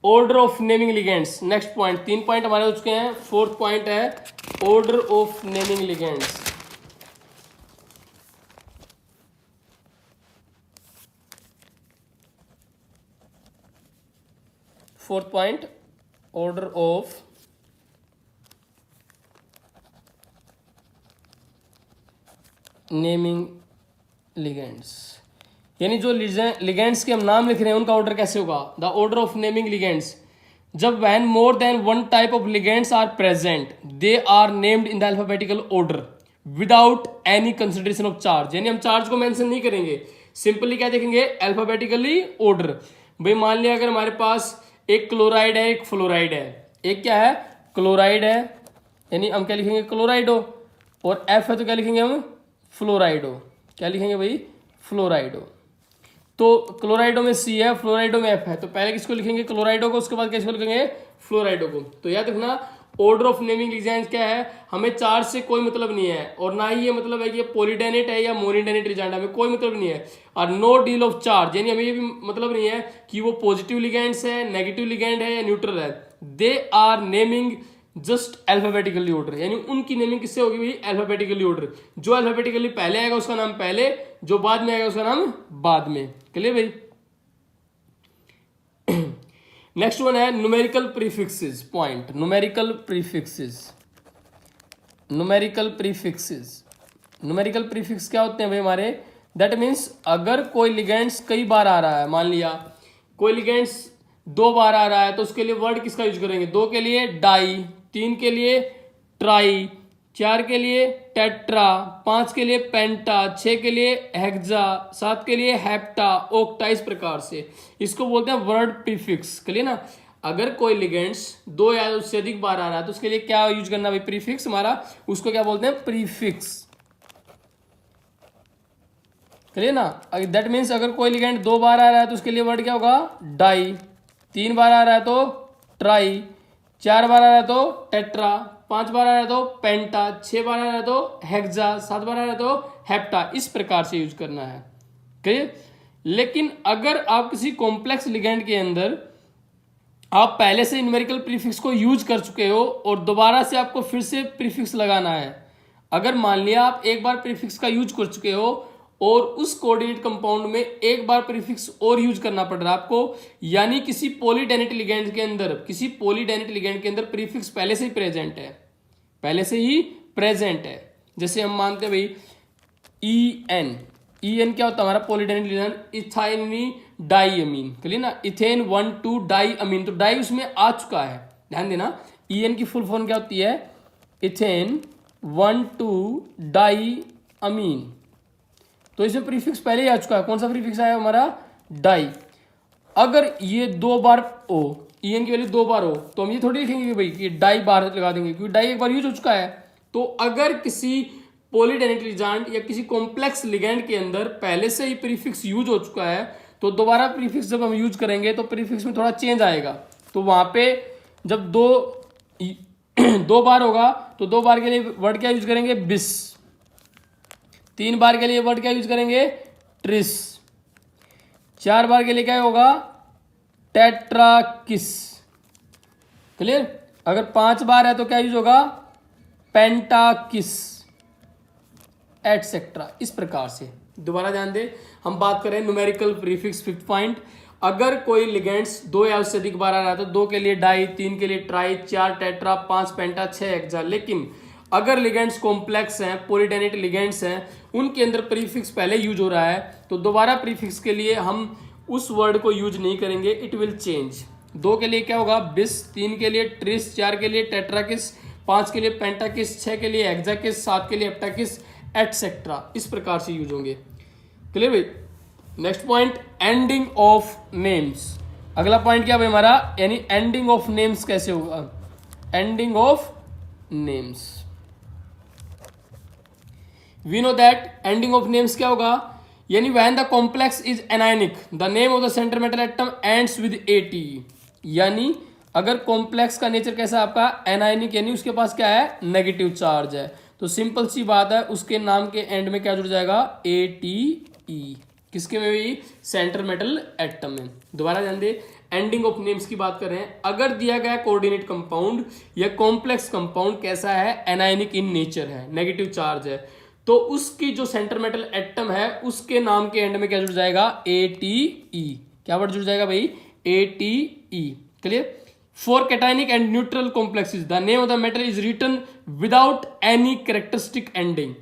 order of naming ligands, next point. 3 point हमारे हो चुके हैं, 4th पॉइंट है order of naming ligands. Fourth point, order of naming ligands, यानी जो लिगेंड्स के हम नाम लिख रहे हैं उनका ऑर्डर कैसे होगा, the order of naming ligands. जब when more than one type of ligands are present they are named in the alphabetical order without any consideration of charge, यानी हम चार्ज को मेंशन नहीं करेंगे, सिंपली क्या देखेंगे, अल्फाबेटिकली ऑर्डर। भाई मान लिया अगर हमारे पास एक क्लोराइड है, एक फ्लोराइड है, एक क्या है, क्लोराइड है, यानी हम क्या लिखेंगे, क्लोराइडो, और F है तो क्या लिखेंगे हम, फ्लोराइडो। क्या लिखेंगे भाई, फ्लोराइडो। तो क्लोराइडो में C है, फ्लोराइडो में F है, तो पहले किसको लिखेंगे, क्लोराइडो को, उसके बाद किसको लिखेंगे, फ्लोराइडो को। तो याद रखना ऑर्डर ऑफ नेमिंग लिगेंड्स क्या है, हमें चार्ज से कोई मतलब नहीं है, और ना ही ये मतलब है कि ये पॉलीडेनेट है या मोनोडेनेट लिगेंड, हमें कोई मतलब नहीं है। और नो डील ऑफ चार्ज, यानी हमें ये भी मतलब नहीं है कि वो पॉजिटिव लिगेंड्स है, नेगेटिव लिगेंड है या न्यूट्रल है। They are naming just alphabetically order, यानी उनकी नेमिंग किससे होगी भाई, अल्फाबेटिकली ऑर्डर। जो अल्फाबेटिकली पहले आएगा उसका नाम पहले, जो बाद में आएगा उसका नाम बाद में। क्लियर भाई। नेक्स्ट वन है numerical prefixes point, numerical prefixes. Numerical prefixes, numerical prefix क्या होते हैं भाई हमारे, दैट मीन्स अगर कोई लिगेंड्स कई बार आ रहा है, मान लिया कोई लिगेंड्स 2 बार आ रहा है, तो उसके लिए वर्ड किसका यूज करेंगे, 2 के लिए डाई, 3 के लिए ट्राई, 4 के लिए टेट्रा, 5 के लिए पेंटा, 6 के लिए हेक्सा, 7 के लिए हेप्टा, ओक्टा। इस प्रकार से इसको बोलते हैं वर्ड प्रीफिक्स। क्लियर ना। अगर कोई लिगेंड्स दो या उससे अधिक बार आ रहा है तो उसके लिए क्या यूज करना भाई, प्रीफिक्स हमारा, उसको क्या बोलते हैं, प्रीफिक्स। क्लियर ना। दैट मीन्स अगर कोई लिगेंड 2 बार आ रहा है तो उसके लिए वर्ड क्या होगा, डाई। 3 बार आ रहा है तो ट्राई, 4 बार आ रहा है तो टेट्रा, 5 बार आ रहा है तो पेंटा, 6 बार आ रहा है तो हेक्सा, 7 बार आ रहा है तो हेप्टा। इस प्रकार से यूज करना है। क्लियर। लेकिन अगर आप किसी कॉम्प्लेक्स लिगेंड के अंदर आप पहले से न्यूमेरिकल प्रीफिक्स को यूज कर चुके हो और दोबारा से आपको फिर से प्रीफिक्स लगाना है, अगर मान लिया आप एक बार प्रीफिक्स का यूज कर चुके हो और उस कोऑर्डिनेट कंपाउंड में एक बार प्रीफिक्स और यूज करना पड़ रहा है आपको, यानी किसी पॉलीडेनिट लिगेंड के अंदर प्रीफिक्स पहले से ही प्रेजेंट है, जैसे हम मानते हैं भाई EN क्या होता है हमारा पॉलीडेनिट लिगेंड, इथाइनी डाईअमीन। क्लियर ना। इथेन 1,2 डाईअमीन, तो डाई उसमें आ चुका है, ध्यान देना। EN की फुल फॉर्म क्या होती है, इथेन 1,2 डाईअमीन, तो इसमें प्रीफिक्स पहले ही आ चुका है। कौन सा प्रीफिक्स आया हमारा, डाई। अगर ये 2 बार हो, EN की वैल्यू 2 बार हो, तो हम ये थोड़ी लिखेंगे कि भाई कि डाई बार लगा देंगे, क्योंकि डाई एक बार यूज हो चुका है। तो अगर किसी पॉलीडेनिट लिगेंड या किसी कॉम्प्लेक्स लिगेंड के अंदर पहले से ही प्रीफिक्स यूज हो चुका है, तो दोबारा प्रीफिक्स जब हम यूज करेंगे तो प्रीफिक्स में थोड़ा चेंज आएगा। तो वहां पे जब दो बार होगा तो 2 बार के लिए वर्ड क्या यूज करेंगे, बिस। 3 बार के लिए वर्ड क्या यूज करेंगे, ट्रिस। 4 बार के लिए क्या होगा, टेट्राकिस। क्लियर। अगर 5 बार है तो क्या यूज होगा, पेंटाकिस, एटसेट्रा। इस प्रकार से दोबारा ध्यान दे, हम बात करें न्यूमेरिकल प्रीफिक्स 5th पॉइंट। अगर कोई लिगेंड्स 2 या उससे अधिक बार आ रहा है तो 2 के लिए डाई, 3 के लिए ट्राई, 4 टेट्रा, 5 पेंटा, 6 हेक्सा। लेकिन अगर लिगेंड्स कॉम्प्लेक्स हैं, पॉलीडेनिट लिगेंड्स हैं, उनके अंदर प्रीफिक्स पहले यूज हो रहा है, तो दोबारा प्रीफिक्स के लिए हम उस वर्ड को यूज नहीं करेंगे, इट विल चेंज। 2 के लिए क्या होगा, बिस। 3 के लिए ट्रिस, 4 के लिए टेट्राकिस, 5 के लिए पेंटाकिस, 6 के लिए हेक्साकिस, 7 के लिए हेप्टाकिस, एटसेट्रा। इस प्रकार से यूज होंगे। क्लियर भाई। Next point, ending of names. अगला पॉइंट क्या भाई हमारा, यानी एंडिंग ऑफ नेम्स कैसे होगा, ending of names. We know that ending of names क्या होगा, यानी when the complex is anionic the name of the centre metal atom ends with AT। यानी अगर कॉम्प्लेक्स का नेचर कैसा है आपका, एनायनिक, यानी उसके पास क्या है, नेगेटिव चार्ज है, तो सिंपल सी बात है उसके नाम के एंड में क्या जुड़ जाएगा, ATE। किसके में भी, सेंटर मेटल एटम में। दोबारा ध्यान दे, एंडिंग ऑफ नेम्स की बात कर रहे हैं। अगर दिया गया कोऑर्डिनेट कंपाउंड या कॉम्प्लेक्स कंपाउंड कैसा है, एनायनिक इन नेचर है, नेगेटिव चार्ज है, तो उसकी जो सेंटर मेटल एटम है उसके नाम के एंड में क्या जुड़ जाएगा, ATE। क्या वर्ड जुड़ जाएगा भाई, ATE। Clear. For cationic and neutral complexes the name of the metal is written without any characteristic ending.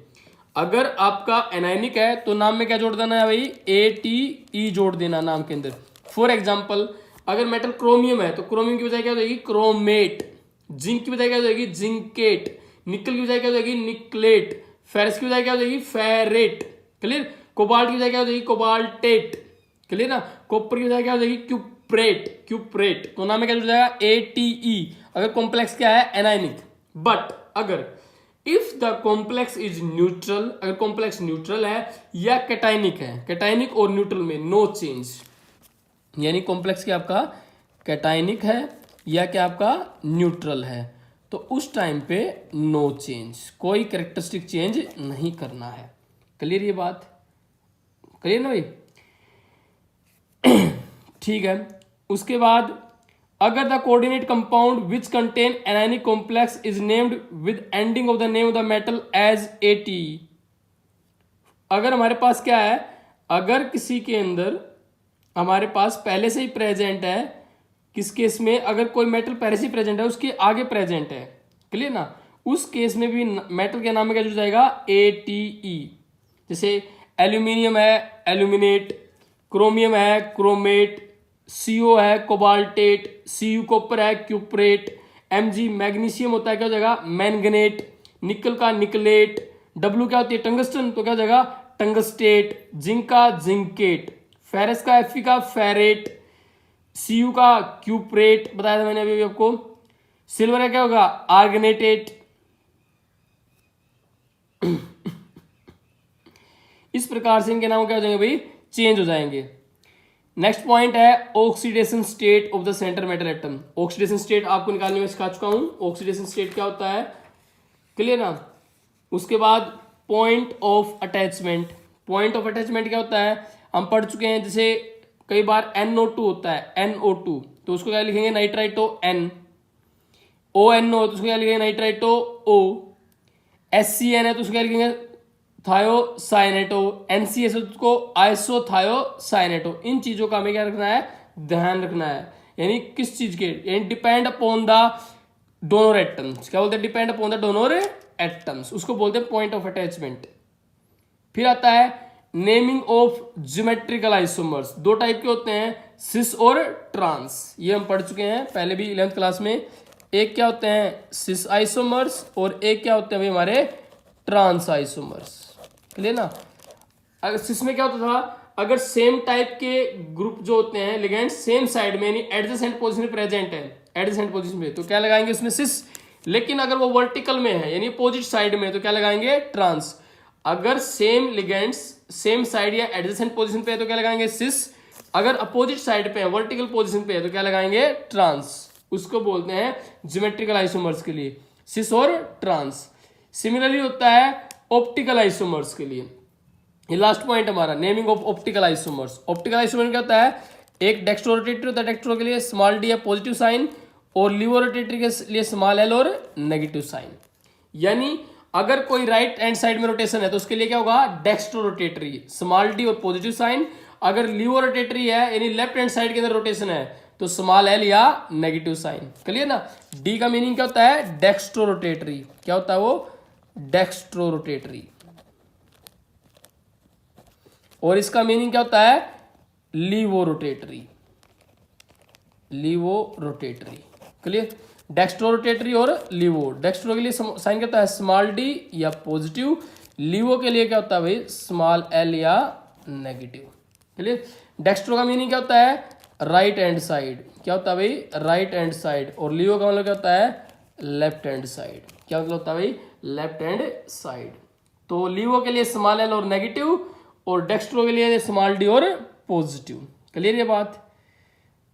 अगर आपका एनायनिक है तो नाम में क्या जोड़ देना है भाई, ATE जोड़ देना नाम के अंदर। फॉर एग्जाम्पल, अगर मेटल क्रोमियम है तो क्रोमियम की बजाय क्या हो जाएगी, क्रोमेट। जिंक की बजाय क्या हो जाएगी, जिंकेट। निकल की बजाय क्या हो जाएगी, निकलेट। फेरस की बजाय क्या हो जाएगी, फेरेट। क्लियर। कोबाल्ट की बजाय क्या हो जाएगी, कोबाल्टेट। क्लियर ना। कॉपर की बजाय क्या हो जाएगी, क्यूप्रेट। तो नाम में क्या जुड़ जाएगा, ATE। अगर कॉम्प्लेक्स क्या है, एनायनिक। बट अगर if the complex is neutral, अगर कॉम्प्लेक्स न्यूट्रल है या कैटायनिक है, कैटायनिक और न्यूट्रल में नो चेंज, यानी कॉम्प्लेक्स क्या आपका कैटायनिक है या क्या आपका न्यूट्रल है, तो उस टाइम पे नो चेंज, कोई कैरेक्टरिस्टिक चेंज नहीं करना है। क्लियर ये बात, क्लियर ना भाई। ठीक है। उसके बाद, अगर the coordinate compound which contain anionic complex is named with ending of the name of the metal as ATE। अगर हमारे पास क्या है, अगर किसी के अंदर हमारे पास पहले से ही प्रेजेंट है, किस केस में, अगर कोई मेटल पहले से ही प्रेजेंट है उसके आगे प्रेजेंट है, क्लियर ना, उस केस में भी मेटल के नाम में क्या जुड़ जाएगा, ATE। जैसे एल्यूमिनियम है, एल्यूमिनेट। क्रोमियम है, क्रोमेट। CO है, कोबाल्टेट। Cu कॉपर है, क्यूप्रेट। Mg मैग्नीशियम होता है, क्या हो जाएगा, मैंगनेट। निकल का निकलेट। W क्या होती है, टंगस्टन, तो क्या हो जाएगा, टंगस्टेट। जिंक का जिंकेट। फेरस का Fe का फेरेट। Cu का क्यूप्रेट बताया था मैंने अभी आपको। सिल्वर का क्या होगा, आर्गनेटेट। इस प्रकार से इनके नाम क्या हो जाएंगे भाई, चेंज हो जाएंगे। नेक्स्ट पॉइंट है oxidation state of the centre metal atom. Oxidation state आपको निकालने में सिखा चुका हूं, ऑक्सीडेशन स्टेट क्या होता है, क्लियर ना। उसके बाद point of attachment. Point of attachment क्या होता है, हम पढ़ चुके हैं, जैसे कई बार NO2 होता है, NO2 तो उसको क्या लिखेंगे, नाइट्राइटो N। ONO तो उसको क्या लिखेंगे, नाइट्राइटो O। SCN है तो उसको क्या लिखेंगे, थायोसाइनेटो। NCS है तो उसको आइसोथायोसाइनेटो। इन चीजों का हमें क्या रखना है, ध्यान रखना है। यानी किस चीज के, यानी depend upon the donor atoms. क्या बोलते हैं, depend upon the donor atoms, उसको बोलते हैं पॉइंट ऑफ अटैचमेंट। फिर आता है नेमिंग ऑफ ज्योमेट्रिकल आइसोमर्स। दो टाइप के होते हैं, सिस और ट्रांस। ये हम पढ़ चुके हैं पहले भी 11th क्लास में। एक क्या होते हैं, सिस आइसोमर्स, और एक क्या होते हैं भाई हमारे ट्रांस आइसोमर्स, क्लियर ना। अगर सिस में क्या होता था, अगर सेम टाइप के ग्रुप जो होते हैं लिगेंड सेम साइड में यानी एडजेसेंट पोजीशन में प्रेजेंट है, एडजेसेंट पोजीशन में, तो क्या लगाएंगे उसमें सिस। लेकिन अगर वो वर्टिकल में है यानी अपोजिट साइड में, तो क्या लगाएंगे, ट्रांस। अगर सेम लिगेंड्स सेम साइड या एडजेसेंट पोजीशन पे है तो क्या लगाएंगे, सिस। अगर अपोजिट साइड पे है, वर्टिकल पोजीशन पे है, तो क्या लगाएंगे, ट्रांस। उसको बोलते हैं ज्योमेट्रिकल आइसोमर्स के लिए सिस और ट्रांस। सिमिलरली होता है ऑप्टिकल आइसोमर्स के लिए। ये लास्ट पॉइंट हमारा, naming of optical isomers. Optical isomer क्या होता है, एक डेक्स्ट्रो रोटेटरी होता है, डेक्स्ट्रो के लिए स्मॉल डी है पॉजिटिव साइन, और लीवो रोटेटरी के लिए स्मॉल एल और नेगेटिव साइन। यानी अगर कोई राइट हैंड साइड में रोटेशन है तो उसके लिए क्या होगा, डेक्स्ट्रो रोटेटरी, स्मॉल डी और पॉजिटिव साइन। अगर लीवो रोटेटरी है यानी लेफ्ट हैंड साइड के अंदर रोटेशन है तो स्मॉल एल या नेगेटिव साइन, क्लियर ना। डी का मीनिंग क्या होता है, डेक्स्ट्रो रोटेटरी। क्या होता है वो, डेक्स्ट्रो रोटेटरी। और इसका मीनिंग क्या होता है, laevo rotatory, laevo rotatory, clear. Dextro rotatory और लीवो। डेक्स्ट्रो के लिए साइन क्या होता है, स्मॉल डी या पॉजिटिव। लीवो के लिए क्या होता है भाई, स्मॉल एल या नेगेटिव, क्लियर। डेक्स्ट्रो का मीनिंग क्या होता है, राइट हैंड साइड। क्या होता है भाई, राइट हैंड साइड। और लीवो का मतलब क्या होता है, लेफ्ट हैंड साइड। क्या मतलब होता है भाई, लेफ्ट हैंड साइड। तो लीवो के लिए स्मॉल एल और नेगेटिव, और डेक्स्ट्रो के लिए स्मॉल डी और पॉजिटिव, क्लियर ये बात।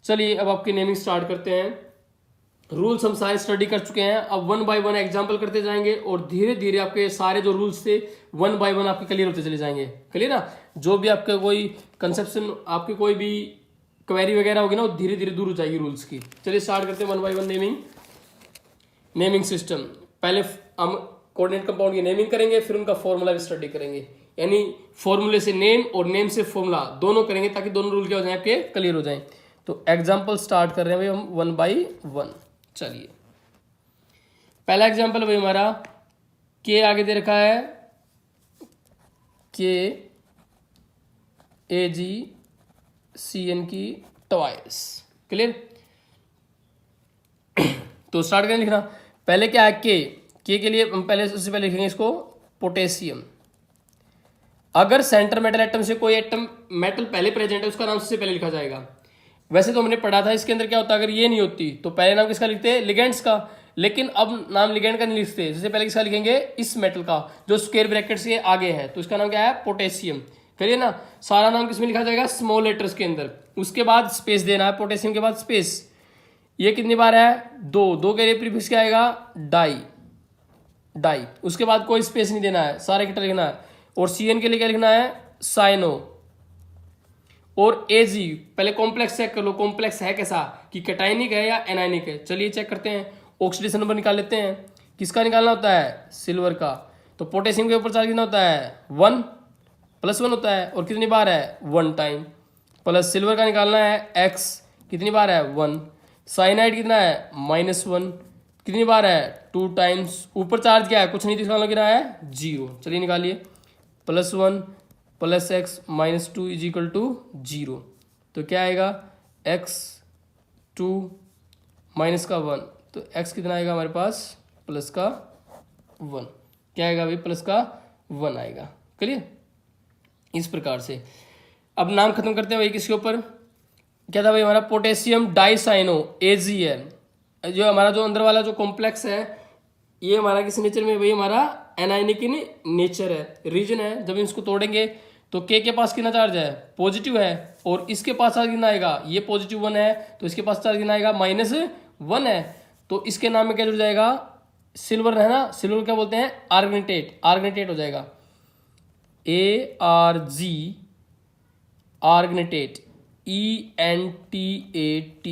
चलिए अब आपकी नेमिंग स्टार्ट करते हैं। रूल्स हम सारे स्टडी कर चुके हैं, अब 1 बाय 1 एग्जांपल करते जाएंगे, और धीरे धीरे आपके सारे जो रूल्स थे 1 बाय 1 आपके क्लियर होते चले जाएंगे, क्लियर ना। जो भी आपका कोई कंसेप्शन, आपकी कोई भी क्वेरी वगैरह होगी ना, वो धीरे धीरे दूर हो जाएगी रूल्स की। चलिए स्टार्ट करते हैं 1 बाय 1 नेमिंग सिस्टम। पहले हम कोऑर्डिनेट कंपाउंड की नेमिंग करेंगे, फिर उनका फॉर्मूला भी स्टडी करेंगे। यानी फॉर्मूले से नेम और नेम से फॉर्मूला दोनों करेंगे, ताकि दोनों रूल क्या हो जाए, आपके क्लियर हो जाएं। तो एग्जांपल स्टार्ट कर रहे हैं भाई हम 1 बाय 1। चलिए पहला एग्जांपल भाई हमारा, के आगे दे रखा है, के AgCN की ट्वाइस, क्लियर। तो स्टार्ट करें लिखना। पहले क्या है, के के लिए हम पहले सबसे पहले लिखेंगे इसको पोटेशियम। अगर सेंटर मेटल एटम से कोई एटम मेटल पहले प्रेजेंट है, उसका नाम सबसे पहले लिखा जाएगा। वैसे तो हमने पढ़ा था इसके अंदर क्या होता है, अगर ये नहीं होती तो पहले नाम किसका लिखते हैं, लिगेंड्स का। लेकिन अब नाम लिगेंड का नहीं लिखते, सबसे पहले किसका लिखेंगे, इस मेटल का जो स्क्वायर ब्रैकेट्स के आगे है, तो इसका नाम क्या है, पोटेशियम, करिए ना। सारा नाम किसमें लिखा जाएगा, स्मॉल लेटर्स के अंदर। उसके बाद स्पेस देना है, पोटेशियम के बाद स्पेस। ये कितनी बार है, दो के लिए प्रीफिक्स क्या आएगा, डाई। उसके बाद कोई स्पेस नहीं देना है, सारे इकट्ठा लिखना है। और CN के लिए क्या लिखना है, साइनो। और Ag पहले कॉम्प्लेक्स चेक कर लो, कॉम्प्लेक्स है कैसा, कि कैटायनिक है या एनायनिक है। चलिए चेक करते हैं, ऑक्सीडेशन नंबर निकाल लेते हैं। किसका निकालना होता है, सिल्वर का। तो पोटेशियम के ऊपर चार्ज कितना होता है, 1 +1 होता है, और कितनी बार है, 1 टाइम। प्लस सिल्वर का निकालना है X, कितनी बार है, 1। साइनाइड कितना है, -1, कितनी बार है, 2 टाइम्स। ऊपर चार्ज क्या है, कुछ नहीं, तो कितना है, 0। चलिए निकालिए, +1 + x - 2 = 0। तो क्या आएगा, x2 -1, तो x कितना आएगा हमारे पास, +1। क्या आएगा भाई, +1 आएगा, क्लियर। इस प्रकार से अब नाम खत्म करते हैं भाई किसके ऊपर, क्या था भाई हमारा पोटेशियम डाइसाइनो एजी है। जो हमारा जो अंदर वाला जो कॉम्प्लेक्स है ये हमारा किस नेचर में भाई हमारा एनायनिक इन नेचर है, रीजन है। जब इसको तोड़ेंगे तो के पास कितना चार्ज है, पॉजिटिव है, और इसके पास चार्ज कितना आएगा, ये पॉजिटिव 1 है तो इसके पास चार्ज कितना आएगा, -1 है। तो इसके नाम में क्या जुड़ जाएगा, सिल्वर है ना, सिल्वर क्या बोलते हैं, आर्गनेटेट, आर्गनेटेट हो जाएगा, ARG आर्गनेटेट, ENTAT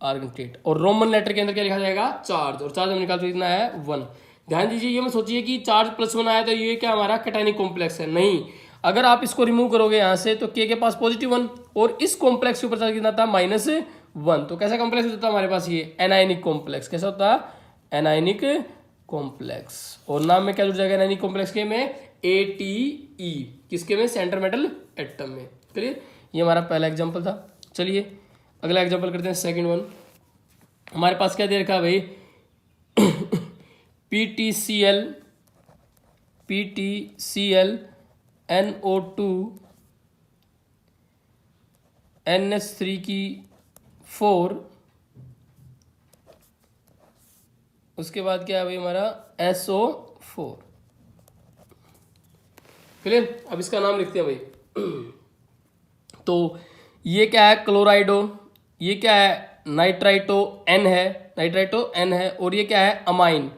आर्गनेटेट। और रोमन लेटर के अंदर क्या लिखा जाएगा, चार्ज, और चार्ज हम निकाल तो कितना है 1। ध्यान दीजिए ये मत सोचिए कि चार्ज +1 आया तो ये क्या हमारा कैटायनिक कॉम्प्लेक्स है, नहीं। अगर आप इसको रिमूव करोगे यहाँ से तो के पास +1 और इस कॉम्प्लेक्स के ऊपर चार्ज कितना था, -1। तो कैसा कॉम्प्लेक्स होता है हमारे पास, ये एनायनिक कॉम्प्लेक्स। कैसा होता है, एनायनिक कॉम्प्लेक्स। और नाम में क्या जुड़ जाएगा एनायनिक कॉम्प्लेक्स के में, ATE, किसके में, सेंटर मेटल एटम में। क्लियर, ये हमारा पहला एग्जांपल था। चलिए अगला एग्जांपल करते हैं, सेकंड वन। हमारे पास क्या दे रखा है भाई, PTCl NO2 NH3 की 4, उसके बाद क्या है भाई हमारा SO4। क्लियर, अब इसका नाम लिखते हैं भाई। तो ये क्या है, क्लोराइडो, ये क्या है, नाइट्राइटो N है, नाइट्राइटो N है, और ये क्या है, अमाइन,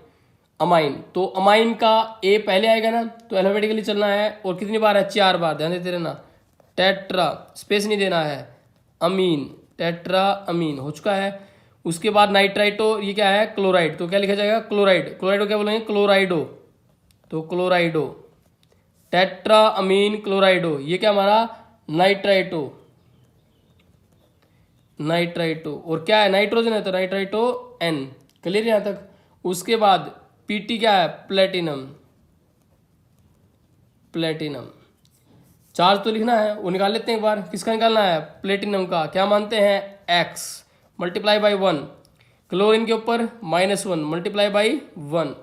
अमाइन। तो अमाइन का A पहले आएगा ना, तो अल्फाबेटिकली चलना है, और कितनी बार है, 4 बार, ध्यान देते रहना। टेट्रा, स्पेस नहीं देना है, अमीन, टेट्रा अमीन हो चुका है। उसके बाद नाइट्राइटो, ये क्या है, क्लोराइड, तो क्या लिखा जाएगा, क्लोराइड, क्लोराइडो क्या बोलेंगे, क्लोराइडो, तो क्लोराइडो, टेट्रा अमीन क्लोराइडो, ये क्या हमारा, नाइट्राइटो, नाइट्राइटो, और क्या है, नाइट्रोजन है तो नाइट्राइटो N। क्लियर यहां तक। उसके बाद PT क्या है, प्लेटिनम, प्लेटिनम। चार्ज तो लिखना है, वो निकाल लेते हैं एक बार, किसका निकालना है, प्लेटिनम का। क्या मानते हैं, X × 1, क्लोरीन के ऊपर -1 × 1।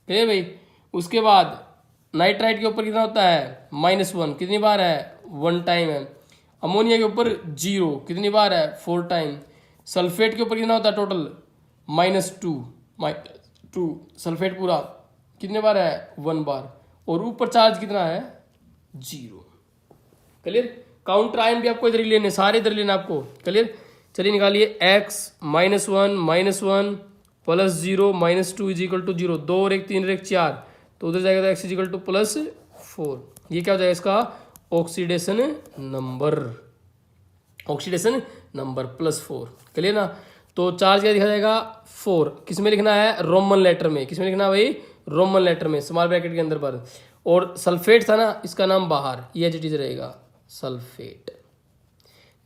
क्लियर भाई। उसके बाद नाइट्राइट के ऊपर कितना होता है, -1, कितनी बार है, 1 टाइम है। अमोनिया के ऊपर 0, कितनी बार है, 4 टाइम। सल्फेट के ऊपर कितना होता है टोटल, -2 सल्फेट पूरा कितने बार है, 1 बार। और ऊपर चार्ज कितना है, 0। क्लियर, काउंटर आयन भी आपको इधर ही लेने, सारे इधर लेना आपको। क्लियर, चलिए निकालिए, X -1 -1 +0 -2 = 0, 2 और 1 3 और 1 4, तो उधर जाएगा तो X = +4। ये क्या हो जाएगा इसका, oxidation number, oxidation number +4। Clear ना। तो चार्ज क्या लिखा जाएगा, 4, किस में लिखना है, रोमन लेटर में। किस में लिखना है भाई, रोमन लेटर में, स्मॉल ब्रैकेट के अंदर पर। और सल्फेट था ना, इसका नाम बाहर, ये एज रहेगा, सल्फेट।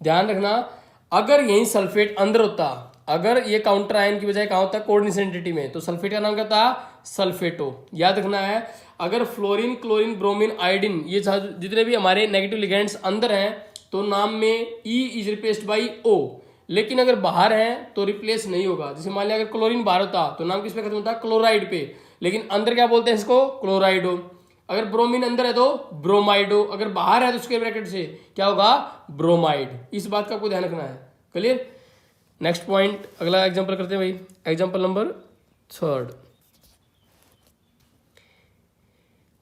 ध्यान रखना, अगर यही सल्फेट अंदर होता, अगर ये काउंटर आयन की बजाय कहाँ होता है, कोऑर्डिनेशन एंटिटी में, तो सल्फेट का नाम क्या था, सल्फेटो। याद रखना है, अगर फ्लोरीन, क्लोरीन, ब्रोमीन, आयोडीन, ये जितने भी हमारे नेगेटिव लिगेंड्स अंदर हैं तो नाम में E is replaced by O। लेकिन अगर बाहर है तो रिप्लेस नहीं होगा। जैसे मान लिया अगर क्लोरीन बाहर होता तो नाम किस पे खत्म होता, क्लोराइड पे, लेकिन अंदर क्या बोलते हैं इसको, क्लोराइडो। अगर ब्रोमीन अंदर है तो ब्रोमाइडो, अगर बाहर है तो उसके ब्रैकेट से क्या होगा, ब्रोमाइड। इस बात का आपको ध्यान रखना है। क्लियर। नेक्स्ट पॉइंट, अगला एग्जांपल करते हैं भाई, एग्जांपल नंबर 3।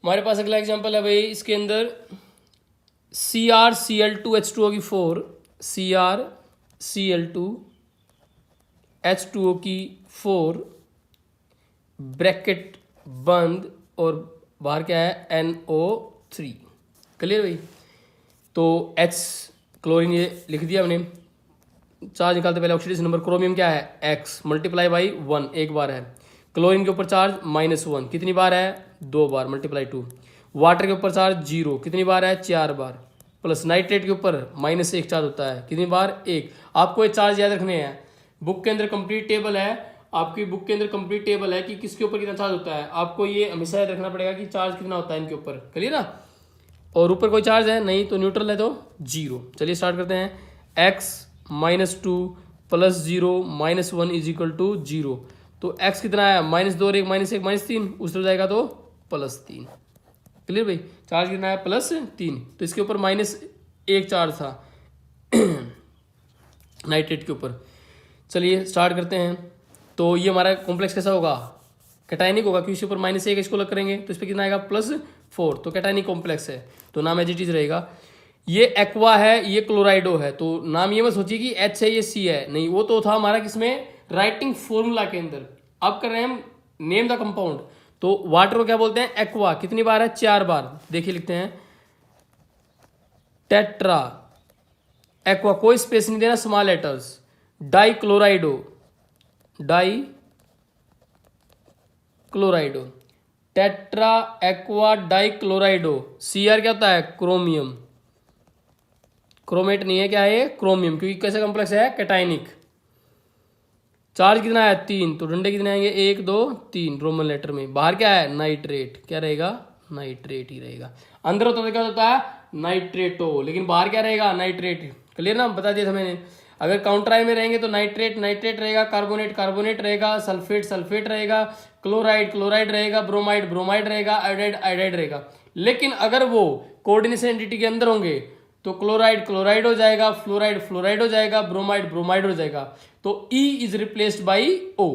हमारे पास अगला एग्जांपल है भाई, इसके अंदर CrCl2H2O की 4, CrCl2H2O की 4, ब्रैकेट बंद, और बाहर क्या है, NO3। क्लियर भाई। तो H क्लोरीन ये लिख दिया हमने। चार्ज निकालते पहले ऑक्सीडेशन नंबर, क्रोमियम क्या है, X × 1, एक बार है। क्लोरीन के ऊपर चार्ज -1, कितनी बार है, 2 बार × 2। वाटर के ऊपर चार्ज 0, कितनी बार है, 4 बार। प्लस नाइट्रेट के ऊपर -1 चार्ज होता है, कितनी बार, 1। आपको ये चार्ज याद रखने हैं, बुक के अंदर कंप्लीट टेबल है, आपकी बुक के अंदर कंप्लीट टेबल है कि किसके ऊपर कितना चार्ज होता है। आपको ये हमेशा याद रखना पड़ेगा कि चार्ज कितना होता है इनके ऊपर। क्लियर ना। और ऊपर कोई चार्ज है नहीं तो न्यूट्रल है तो 0। चलिए स्टार्ट करते हैं। X -2 +0 -1 = 0। तो X कितना है, -2 और 1 -1 -3, उस तरफ जाएगा तो +3। क्लियर भाई। चार्ज कितना है, +3। तो इसके ऊपर -1 चार्ज था नाइट्रेट के ऊपर। चलिए स्टार्ट करते हैं। तो ये हमारा कॉम्प्लेक्स कैसा होगा, कैटायनिक होगा, क्योंकि इसके ऊपर -1 इसको अलग करेंगे तो इस पर कितना आएगा +4, तो कैटायनिक कॉम्प्लेक्स है, तो नाम एज इट इज रहेगा। ये एक्वा है, ये क्लोराइडो है, तो नाम ये मत सोचिए कि H है ये C है, नहीं, वो तो था हमारा किसमें, राइटिंग फॉर्मूला के अंदर। अब कर रहे हैं हम नेम द कंपाउंड। तो वाटर को क्या बोलते हैं, एक्वा, कितनी बार है, 4 बार। देखिए लिखते हैं टेट्रा एक्वा, कोई स्पेस नहीं देना, small letters. Die क्लोराइडो, die क्लोराइडो, tetra aqua die क्लोराइडो। Cr क्या होता है, क्रोमियम, क्रोमेट नहीं है, क्या है, क्रोमियम, क्योंकि कैसा कॉम्प्लेक्स है, कैटायनिक। चार्ज कितना है, 3, तो डंडे कितने आएंगे, 1 2 3 रोमन लेटर में। बाहर क्या है, नाइट्रेट, क्या रहेगा, नाइट्रेट ही रहेगा। अंदर होता है क्या होता है, नाइट्रेटो, लेकिन बाहर क्या रहेगा, नाइट्रेट। क्लियर ना, बता दिया था मैंने। अगर काउंटर आई में रहेंगे तो नाइट्रेट नाइट्रेट रहेगा, कार्बोनेट कार्बोनेट रहेगा, सल्फेट सल्फेट रहेगा, क्लोराइड क्लोराइड रहेगा, ब्रोमाइड ब्रोमाइड रहेगा, आयोडाइड आयोडाइड रहेगा। लेकिन अगर वो कोऑर्डिनेशन एंटिटी के अंदर होंगे तो क्लोराइड क्लोराइड हो जाएगा, फ्लोराइड फ्लोराइड हो जाएगा, ब्रोमाइड ब्रोमाइड हो जाएगा। तो E is replaced by O।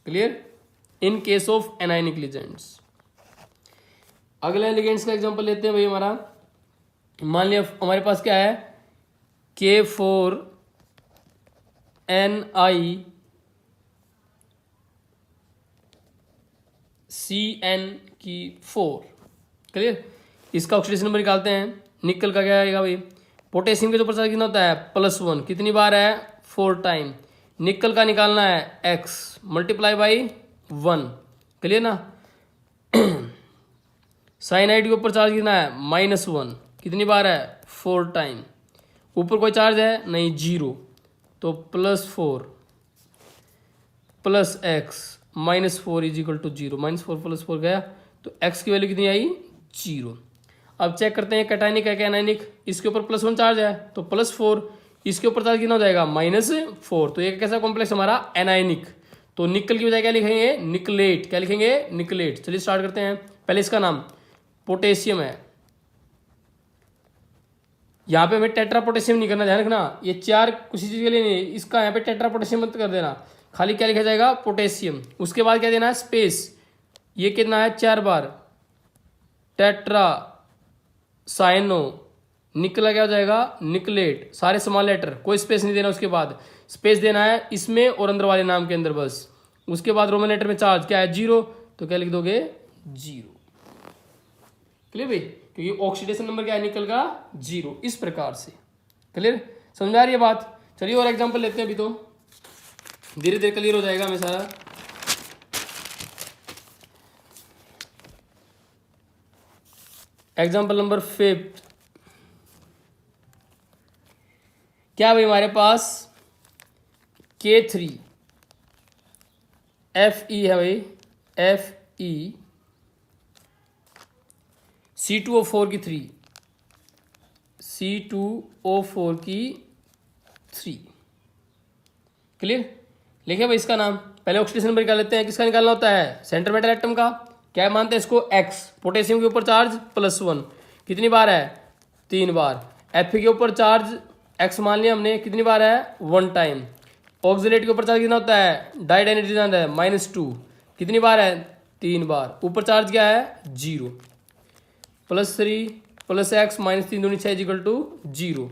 Clear, in case of anionic ligands. अगले लिगेंड्स का एग्जांपल लेते हैं भाई हमारा। मान लिया हमारे पास क्या है, K4NiCN4। क्लियर, इसका ऑक्सीडेशन नंबर निकालते हैं। निकल का क्या आएगा भाई, पोटेशियम के ऊपर चार्ज कितना होता है, +1, कितनी बार है, 4 टाइम। निकल का निकालना है X मल्टीप्लाई बाई 1। क्लियर ना। साइनाइड के ऊपर चार्ज कितना है, -1, कितनी बार है, 4 टाइम। ऊपर कोई चार्ज है नहीं, 0, तो +4 + x -4 इज इक्वल टू 0। -4 + 4 गया, तो x की वैल्यू कितनी आई, 0। अब चेक करते हैं कैटायनिक है क्या एनायनिक। इसके ऊपर +1 चार्ज है तो +4, इसके ऊपर चार्ज कितना हो जाएगा, -4। तो ये कैसा कॉम्प्लेक्स हमारा, एनायनिक। तो निकल की बजाय क्या लिखेंगे, निकलेट। क्या लिखेंगे, निकलेट। चलिए स्टार्ट करते हैं। पहले इसका नाम पोटेशियम है, यहाँ पे हमें टेट्रा पोटेशियम नहीं करना, ध्यान रखना, ये 4 किसी चीज के लिए नहीं, इसका यहाँ पे टेट्रा पोटेशियम मत कर देना, खाली क्या लिखा जाएगा, पोटेशियम। उसके बाद क्या देना है, स्पेस, ये कितना है, 4 बार, टेट्रा साइनो। निकला क्या हो जाएगा, निकलेट, सारे स्मॉल लेटर, कोई स्पेस नहीं देना। उसके बाद स्पेस देना है इसमें और अंदर वाले नाम के अंदर बस। उसके बाद रोमन लेटर में चार्ज क्या है, 0, तो क्या लिख दोगे, 0। क्लियर भाई, क्योंकि ऑक्सीडेशन नंबर क्या है निकल का, 0। इस प्रकार से। क्लियर, समझ आ रही है बात। चलिए और एग्जांपल लेते हैं, अभी तो धीरे धीरे क्लियर हो जाएगा हमें सारा। एग्जांपल नंबर 5 क्या भाई, हमारे पास K3 Fe है भाई, Fe C2O4 की 3, C2O4 की 3। क्लियर, लिखे भाई इसका नाम। पहले ऑक्सीडेशन नंबर निकाल लेते हैं। किसका निकालना होता है, सेंटर मेटल एटम का। क्या मानते हैं इसको, X। पोटेशियम के ऊपर चार्ज +1, कितनी बार है, 3 बार। Fe के ऊपर चार्ज X मान लिया हमने, कितनी बार है, 1 टाइम। ऑक्सीलेट के ऊपर चार्ज कितना होता है, डाइहाइड्रोजन है, -2, कितनी बार है, 3 बार। ऊपर चार्ज क्या है, 0, +3 + x -3 दूनी 6 इक्वल टू 0।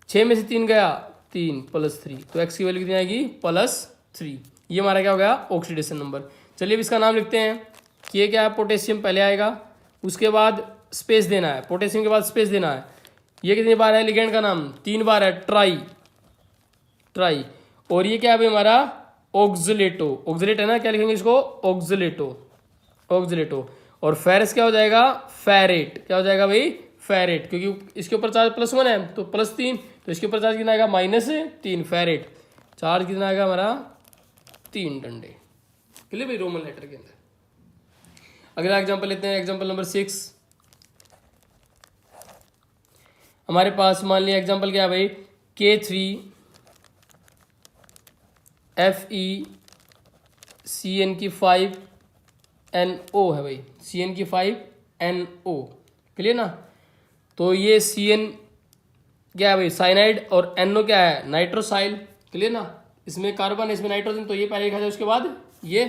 6 में से 3 गया, 3 + 3, तो x की वैल्यू कितनी आएगी, +3। ये हमारा क्या हो गया, ऑक्सीडेशन नंबर। चलिए अब इसका नाम लिखते हैं कि ये क्या है, पोटेशियम पहले आएगा, उसके बाद स्पेस देना है, पोटेशियम के बाद स्पेस देना है। ये कितनी बार है, लिगेंड का नाम 3 बार है, ट्राई ट्राई। और ये क्या है भाई हमारा, ऑक्सलेटो, ऑक्सलेट है ना, क्या लिखेंगे इसको, ऑक्सलेटो ऑक्सलेटो। और फेरस क्या हो जाएगा, फेरेट। क्या हो जाएगा भाई, फेरेट, क्योंकि इसके ऊपर चार्ज +1 है तो +3, तो इसके ऊपर चार्ज कितना आएगा, -3, फेरेट। चार्ज कितना आएगा हमारा, 3 डंडे। क्लियर भाई, रोमन लेटर के अंदर। अगला एग्जांपल लेते हैं, एग्जांपल नंबर 6। हमारे पास मान लिया एग्जांपल क्या है भाई, K3 FeCN की 5NO है भाई, CN की 5NO। क्लियर ना। तो ये CN क्या है भाई साइनाइड, और NO क्या है नाइट्रोसाइल। क्लियर ना, इसमें कार्बन इसमें नाइट्रोजन, तो ये पहले लिखा जाए उसके बाद ये।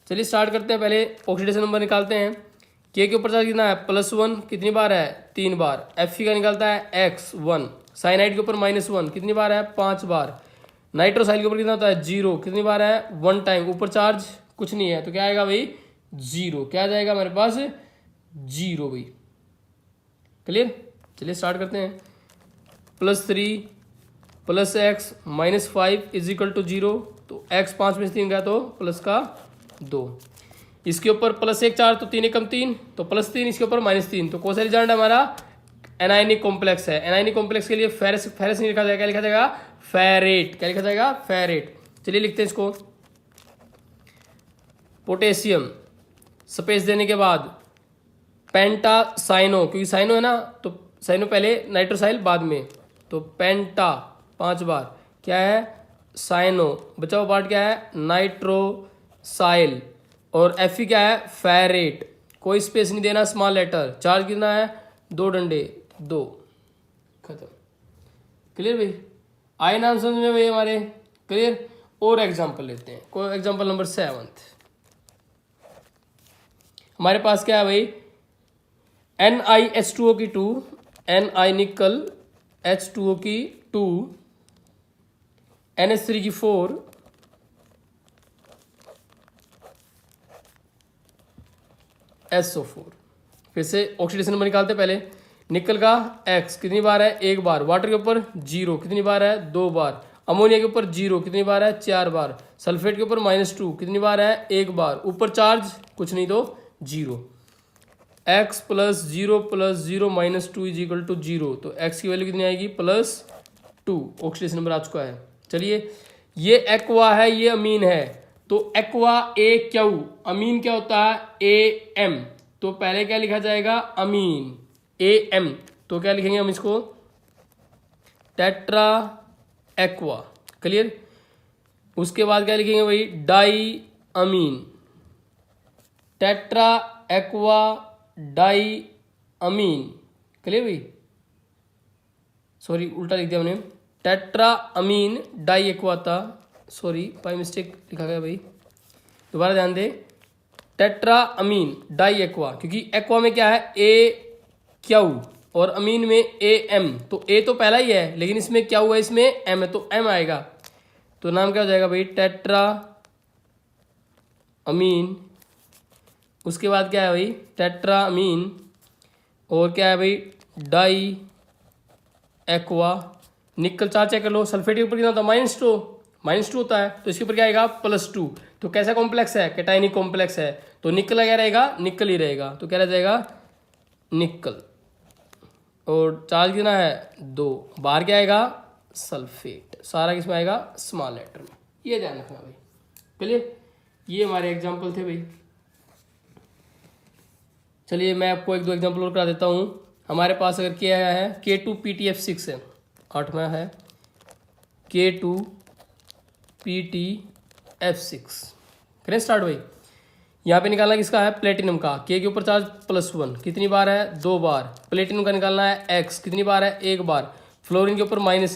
चलिए स्टार्ट करते हैं, पहले ऑक्सीडेशन नंबर निकालते हैं। के ऊपर चार्ज कितना है +1, कितनी बार है 3 बार। Fe का निकलता है X1। साइनाइड के ऊपर -1 कितनी बार है 5 बार। नाइट्रोसाइल के ऊपर कितना होता है 0 कितनी बार है 1 टाइम। ऊपर चार्ज कुछ नहीं है तो क्या आएगा भाई 0, क्या आ जाएगा हमारे पास 0 भाई। क्लियर, चलिए स्टार्ट करते हैं। +3 +x -5 = 0, तो x 5 में से 3 गया तो +2। इसके ऊपर +1 चार्ज तो 3 एकम 3 तो +3, इसके ऊपर -3, तो कौन सा रिजल्ट है हमारा एनायनिक कॉम्प्लेक्स है। एनायनिक कॉम्प्लेक्स के लिए फेरस नहीं लिखा जाएगा, क्या लिखा जाएगा फेरेट। क्या लिखा जाएगा फेरेट। चलिए लिखते हैं इसको। पोटेशियम स्पेस देने के बाद पेंटासाइनो, क्योंकि साइनो है ना तो साइनो पहले नाइट्रोसाइल बाद में, तो पेंटा 5 बार क्या है साइनो, बचा हुआ पार्ट क्या है नाइट्रोसाइल, और Fe क्या है फेरेट। कोई स्पेस नहीं देना, स्मॉल लेटर। चार्ज कितना है 2 डंडे 2, खत्म। क्लियर भाई, आए नाम समझ में भाई हमारे। क्लियर, और एग्जांपल लेते हैं। कोई एग्जांपल नंबर 7 हमारे पास क्या है भाई NiH2O की 2, Ni निकल H2O की 2, NH3 की 4, SO4। फिर से ऑक्सीडेशन नंबर निकालते पहले। निकल का X कितनी बार है 1 बार। वाटर के ऊपर 0 कितनी बार है 2 बार। अमोनिया के ऊपर 0 कितनी बार है 4 बार। सल्फेट के ऊपर -2 कितनी बार है 1 बार। ऊपर चार्ज कुछ नहीं तो 0। x + 0 + 0 -2 = 0, तो x की वैल्यू कितनी आएगी +2। ऑक्सीडेशन नंबर आ चुका है। चलिए ये एक्वा है, ये अमीन है, तो एक्वा AQ, अमीन क्या होता है AM, तो पहले क्या लिखा जाएगा अमीन AM, तो क्या लिखेंगे हम इसको टेट्रा एक्वा। क्लियर, उसके बाद क्या लिखेंगे भाई डाई अमीन, टेट्रा एक्वा डाई अमीन। क्लियर भाई, सॉरी उल्टा लिख दिया हमने, टेट्रा अमीन डाई एक्वा था, सॉरी बाय मिस्टेक लिखा गया भाई, दोबारा ध्यान दे। टेट्रा अमीन डाई एक्वा, क्योंकि एक्वा में क्या है AQ और अमीन में AM, तो A तो पहला ही है लेकिन इसमें क्या हुआ इसमें M है तो M आएगा, तो नाम क्या हो जाएगा भाई टेट्रा अमीन। उसके बाद क्या है भाई टेट्रा अमीन, और क्या है भाई डाई एक्वा। निकल चार्ज चेक कर लो, सल्फेट के ऊपर कितना होता है -2 होता है, तो इसके ऊपर क्या आएगा +2। तो कैसा कॉम्प्लेक्स है कैटाइनिक कॉम्प्लेक्स है, तो निकल क्या रहेगा निकल ही रहेगा, तो क्या रह जाएगा निकल। और चार्ज कितना है 2, बाहर क्या आएगा सल्फेट, सारा किसमें आएगा स्मॉल लेटर में, ये ध्यान रखना भाई। क्लियर, ये हमारे एग्जाम्पल थे भाई। चलिए मैं आपको 1-2 एग्जाम्पल और करा देता हूँ। हमारे पास अगर क्या है K2PTF6 है, 8वां है K2PTF6। करें स्टार्ट भाई। यहाँ पे निकालना किसका है प्लेटिनम का। के ऊपर चार्ज +1 कितनी बार है 2 बार। प्लेटिनम का निकालना है X कितनी बार है 1 बार। फ्लोरीन के ऊपर -1 ×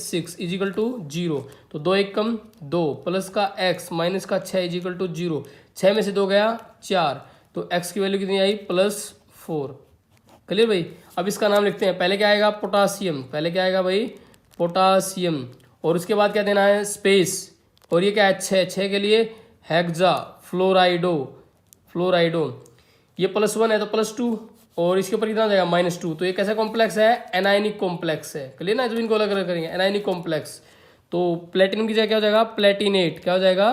6 = 0, तो 2 एकम 2 प्लस का X माइनस का 6 = 0। 6 में से 2 गया 4, तो X की वैल्यू कितनी आई +4। क्लियर भाई, अब इसका नाम लिखते हैं। पहले क्या आएगा पोटासियम, पहले क्या आएगा भाई पोटासियम, और उसके बाद क्या देना है स्पेस, और ये क्या है 6 के लिए हेक्सा फ्लोराइडो। ये +1 है तो +2, और इसके ऊपर कितना जाएगा -2, तो ये कैसा कॉम्प्लेक्स है एनायनिक कॉम्प्लेक्स है। क्लियर ना, जो इनको अलग अलग करेंगे एनायनिक कॉम्प्लेक्स। तो प्लेटिनम की जगह क्या हो जाएगा प्लेटिनेट, क्या हो जाएगा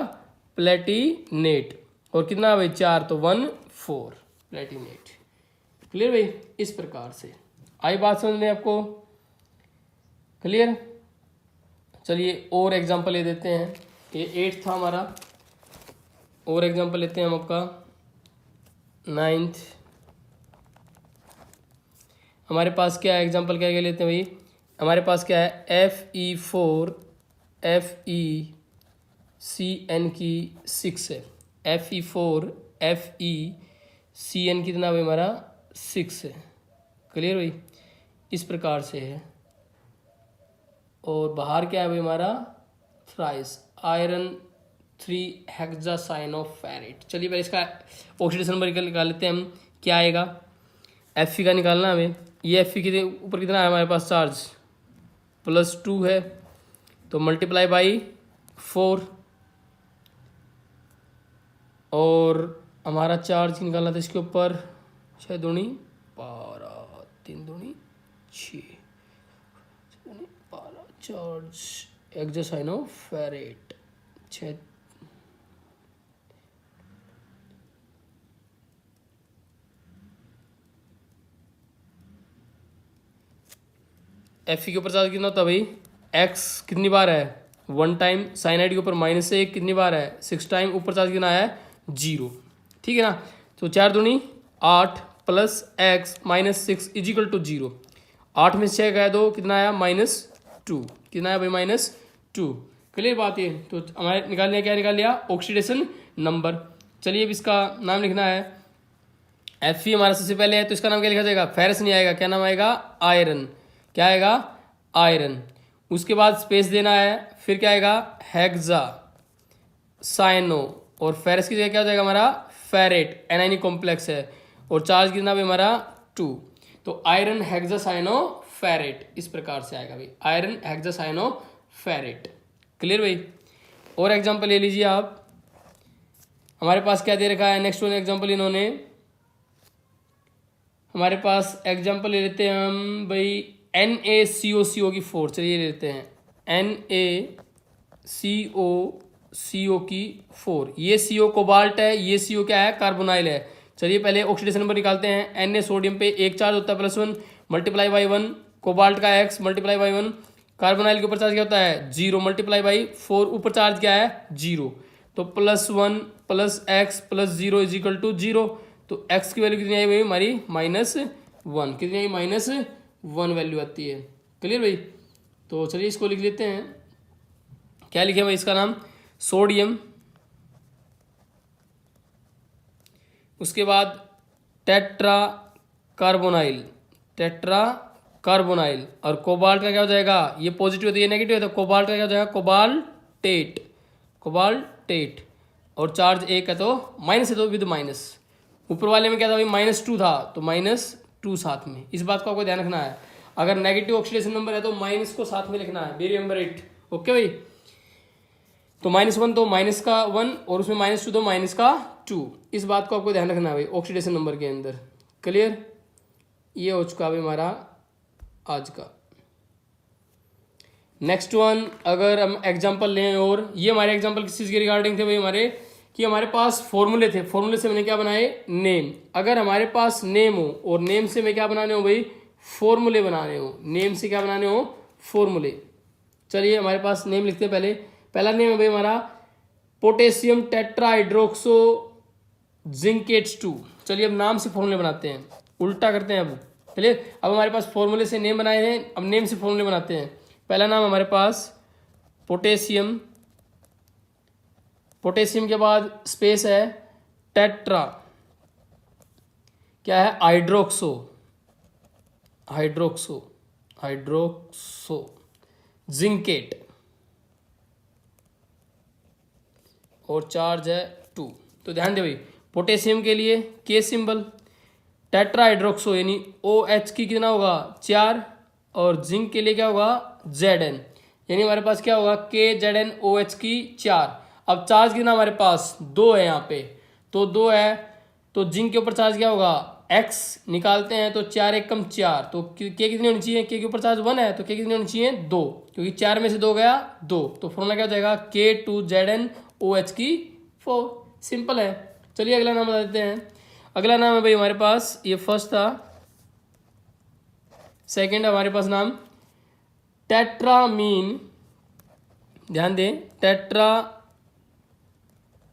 प्लेटिनेट, और कितना भाई 4, तो 1,4 प्लेटिनेट। क्लियर भाई, इस प्रकार से आई बात समझ में आपको। क्लियर, चलिए और एग्जांपल ले देते हैं। ये 8 था हमारा, और एग्जांपल लेते हैं हम आपका 9th। हमारे पास क्या है एग्जांपल क्या क्या लेते हैं भाई, हमारे पास क्या है Fe4 FeCN की 6 है। Fe4 FeCN कितना भाई हमारा 6 है। क्लियर भाई, इस प्रकार से है। और बाहर क्या है भाई हमारा थ्राइस आयरन 3 हेक्सासाइनोफेरेट। चलिए पहले इसका ऑक्सीडेशन नंबर निकाल लेते हैं हम। क्या आएगा Fe का निकालना है हमें। ये Fe के ऊपर कितना है हमारे पास चार्ज +2 है, तो मल्टीप्लाई बाई 4, और हमारा चार्ज निकालना था इसके ऊपर 6 दूनी 12 3 दूनी 6 12 चार्ज हेक्सासाइनोफेरेट 6 Fe के ऊपर चार्ज कितना होता है भाई x कितनी बार है 1 टाइम, साइनाइड के ऊपर -1 कितनी बार है 6 टाइम, ऊपर चार्ज कितना है 0। ठीक है ना, तो 4 दूनी 8 प्लस x -6 इजिकल टू 0। 8 में 6 गया दो कितना आया -2, कितना आया भाई -2। क्लियर बात ये, तो हमारे निकाल लिया, क्या निकाल लिया ऑक्सीडेशन नंबर। चलिए अब इसका नाम लिखना है। Fe हमारा सबसे पहले है तो इसका नाम क्या लिखा जाएगा, फेरस नहीं आएगा, क्या नाम आएगा आयरन। क्या आएगा आयरन। उसके बाद स्पेस देना है, फिर क्या आएगा हेक्सा साइनो, और फेरस की जगह क्या हो जाएगा हमारा फेरेट, एनायनिक कॉम्प्लेक्स है, और चार्ज कितना भी हमारा 2। तो आयरन हेक्सासाइनो फेरेट इस प्रकार से आएगा भाई, आयरन हेक्सासाइनो फेरेट। क्लियर भाई। और एग्जांपल ले लीजिए आप, हमारे पास क्या दे रखा है नेक्स्ट वन एग्जांपल, इन्होंने हमारे पास एग्जांपल ले लेते हैं हम भाई NaCO की 4। चलिए ले लेते हैं NaCO की 4। ये CO कोबाल्ट है, ये CO क्या है कार्बोनाइल है। चलिए पहले ऑक्सीडेशन नंबर निकालते हैं। Na सोडियम पे एक चार्ज होता है +1 मल्टीप्लाई बाई 1, कोबाल्ट का x मल्टीप्लाई बाई 1, कार्बोनाइल के ऊपर चार्ज क्या होता है 0 मल्टीप्लाई बाई 4, ऊपर चार्ज क्या है 0, तो +1 plus x plus 0 is equal to 0। तो x की वैल्यू कितनी आई भाई हमारी -1, कितनी आई -1 वैल्यू आती है। क्लियर भाई। तो चलिए इसको लिख लेते हैं, क्या लिखे भाई इसका नाम सोडियम, उसके बाद टेट्रा कार्बोनाइल, टेट्रा कार्बोनाइल, और कोबाल्ट का क्या हो जाएगा, ये पॉजिटिव है तो ये नेगेटिव है, तो कोबाल्ट का क्या हो जाएगा कोबाल्टेट, कोबाल्टेट, और चार्ज एक है तो माइनस है तो विद माइनस। ऊपर वाले में क्या था भाई -2 था तो -2 साथ में, इस बात को आपको ध्यान रखना है। अगर नेगेटिव ऑक्सीडेशन नंबर है तो माइनस को साथ में लिखना है, रिमेंबर इट। ओके भाई। तो -1 तो माइनस का 1, और उसमें -2 तो माइनस का 2, इस बात को आपको ध्यान रखना है भाई ऑक्सीडेशन नंबर के अंदर। क्लियर। ये हो चुका भाई हमारा आज का। नेक्स्ट वन अगर हम एग्जांपल लें, और ये हमारे एग्जांपल किस चीज़ के रिगार्डिंग थे भाई हमारे, कि हमारे पास फॉर्मूले थे, फॉर्मूले से मैंने क्या बनाए नेम। अगर हमारे पास नेम हो और नेम से मैं क्या बनाने हो भाई फॉर्मूले बनाने हो, नेम से क्या बनाने हो फॉर्मूले। चलिए हमारे पास नेम लिखते हैं। पहला नेम है भाई हमारा पोटेशियम टेट्राहाइड्रोक्सो जिंकेट्स 2। चलिए अब नाम से फॉर्मूले बनाते हैं, उल्टा करते हैं अब। चलिए अब हमारे पास फॉर्मूले से नेम बनाए हैं, अब नेम से फॉर्मूले बनाते हैं। पहला नाम हमारे पास पोटेशियम, पोटेशियम के बाद स्पेस है टेट्रा, क्या है हाइड्रोक्सो, हाइड्रोक्सो, हाइड्रोक्सो जिंकेट, और चार्ज है 2। तो ध्यान दे भाई पोटेशियम के लिए K सिंबल, टेट्राहाइड्रोक्सो यानी OH की कितना होगा 4, और जिंक के लिए क्या होगा Zn, यानी हमारे पास क्या होगा KZnOH की 4। अब चार्ज कितना हमारे पास 2 है यहाँ पे, तो 2 है तो जिंक के ऊपर चार्ज क्या होगा X निकालते हैं, तो 4 एक कम 4, तो K कितनी होनी चाहिए, K के ऊपर चार्ज 1 है तो K कितनी होनी चाहिए 2, क्योंकि 4 में से 2 गया 2, तो फॉर्मूला क्या हो जाएगा K2ZnOH की 4। सिंपल है। चलिए अगला नाम बता देते हैं। अगला नाम है भाई हमारे पास, ये फर्स्ट था, सेकंड हमारे पास नाम टेट्रामीन, ध्यान दें टेट्रा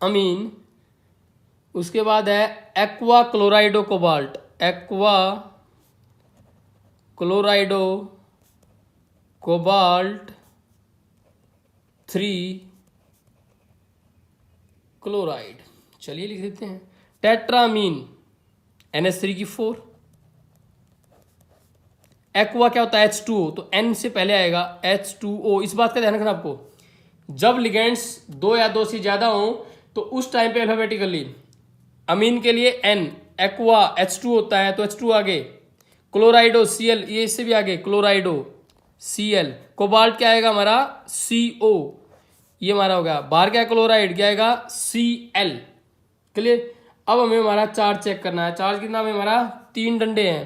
अमीन, उसके बाद है aqua क्लोराइडो cobalt, aqua क्लोराइडो cobalt 3 chloride. चलिए लिख देते हैं टेट्रामीन NH3 की 4, एक्वा क्या होता है H2O, तो N से पहले आएगा H2O। इस बात का ध्यान रखना आपको, जब लिगेंड्स दो या दो से ज्यादा हो तो उस टाइम पे अल्फाबेटिकली अमीन के लिए N, एक्वा H2 होता है तो H2 आगे, क्लोराइडो Cl ये इससे भी आगे क्लोराइडो Cl, कोबाल्ट क्या आएगा हमारा CO, ये हमारा हो गया। बाहर क्या क्लोराइड क्या आएगा Cl। क्लियर। अब हमें हमारा चार्ज चेक करना है। चार्ज कितना है हमारा, 3 डंडे हैं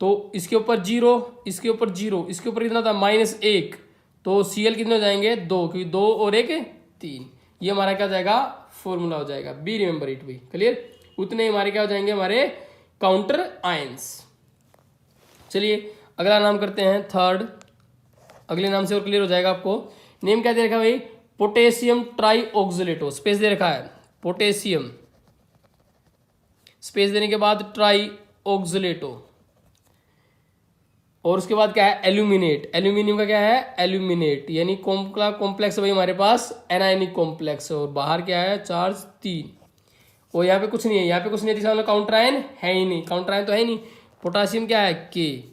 तो इसके ऊपर 0, इसके ऊपर 0, इसके ऊपर कितना था -1, तो Cl कितने हो जाएंगे 2, क्योंकि 2 और 1 3। ये हमारा क्या हो जाएगा फॉर्मूला हो जाएगा। बी रिमेंबर इट भाई। क्लियर। उतने हमारे क्या हो जाएंगे हमारे काउंटर आयंस। चलिए अगला नाम करते हैं थर्ड। अगले नाम से और क्लियर हो जाएगा आपको। नेम क्या दे रखा है भाई, पोटेशियम ट्राईऑक्सलेटो, स्पेस दे रखा है पोटेशियम, स्पेस देने के बाद ट्राईऑक्सलेटो, और उसके बाद क्या है एल्यूमिनेट। एल्यूमिनियम का क्या है एल्यूमिनेट, यानी कॉम्प्लेक्स भाई हमारे पास एनायनिक कॉम्प्लेक्स, और बाहर क्या है चार्ज 3, और यहाँ पे कुछ नहीं है, यहाँ पे कुछ नहीं है, काउंटर आयन है ही नहीं, काउंटर आयन तो है ही नहीं। पोटासियम क्या है के,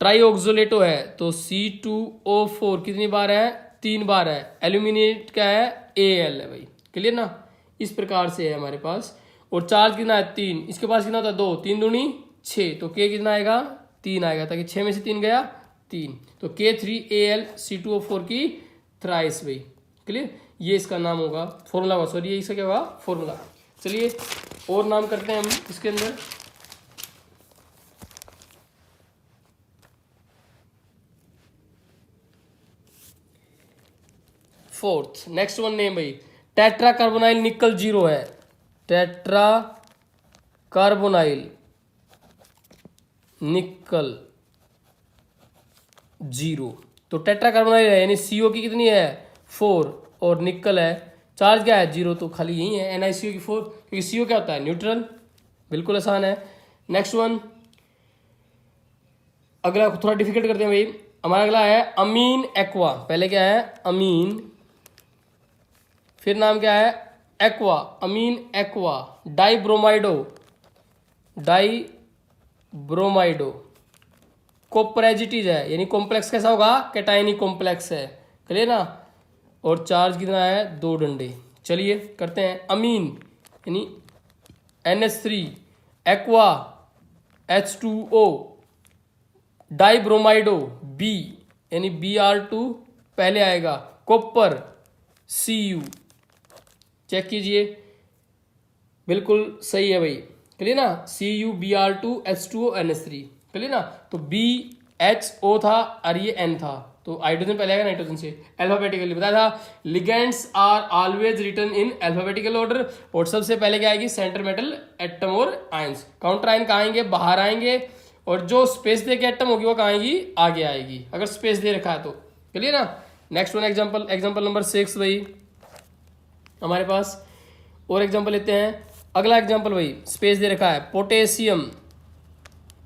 ट्राईऑक्सलेटो है तो C2O4 कितनी बार है 3 बार है। एल्यूमिनेट क्या है Al है भाई। क्लियर ना, इस प्रकार से है हमारे पास। और चार्ज कितना है 3, इसके पास कितना था 2, 3 दूनी 6, तो K कितना आएगा 3 आएगा, ताकि 6 में से 3 गया 3, तो K3AlC2O4 की थ्राइस भाई। क्लियर, ये इसका नाम होगा फॉर्मूला होगा, सॉरी ये इसका क्या होगा फॉर्मूला। चलिए और नाम करते हैं हम इसके अंदर। फोर्थ नेक्स्ट वन नेम भाई, टेट्रा कार्बोनाइल निकल 0 है, टेट्रा कार्बोनाइल निकल 0, तो टेट्रा कार्बोनाइल है यानी CO की कितनी है 4, और निकल है चार्ज क्या है 0, तो खाली यही है NiCO की 4, क्योंकि CO क्या होता है न्यूट्रल। बिल्कुल आसान है। नेक्स्ट वन, अगला थोड़ा डिफिकल्ट करते हैं भाई। हमारा अगला है अमीन एक्वा। पहले क्या है अमीन, फिर नाम क्या है एक्वा, अमीन एक्वा, डाइब्रोमाइडो, डाइब्रोमाइडो, कोपरेजिटीज है यानी कॉम्प्लेक्स कैसा होगा कैटायनिक कॉम्प्लेक्स है। क्लियर ना, और चार्ज कितना है 2 डंडे। चलिए करते हैं अमीन यानी NH3, एक्वा H2O, डाइब्रोमाइडो B यानी Br2 पहले आएगा, कॉपर Cu, चेक कीजिए बिल्कुल सही है भाई। क्लियर ना, CuBr2H2O NH3। क्लियर ना, तो BHO था और ये N था, तो हाइड्रोजन पहले आएगा नाइट्रोजन से। अल्फाबेटिकली बताया था ligands are always written in alphabetical order, और सबसे पहले क्या आएगी सेंटर मेटल एटम और आयंस। काउंटर आयन कहाँ आएंगे बाहर आएंगे, और जो स्पेस दे के एटम होगी वो कहाँ आएगी आगे आएगी, अगर स्पेस दे रखा है तो। क्लियर ना। नेक्स्ट वन एग्जांपल नंबर 6 भाई हमारे पास, और एग्जांपल लेते हैं। अगला एग्जांपल भाई स्पेस दे रखा है पोटेशियम,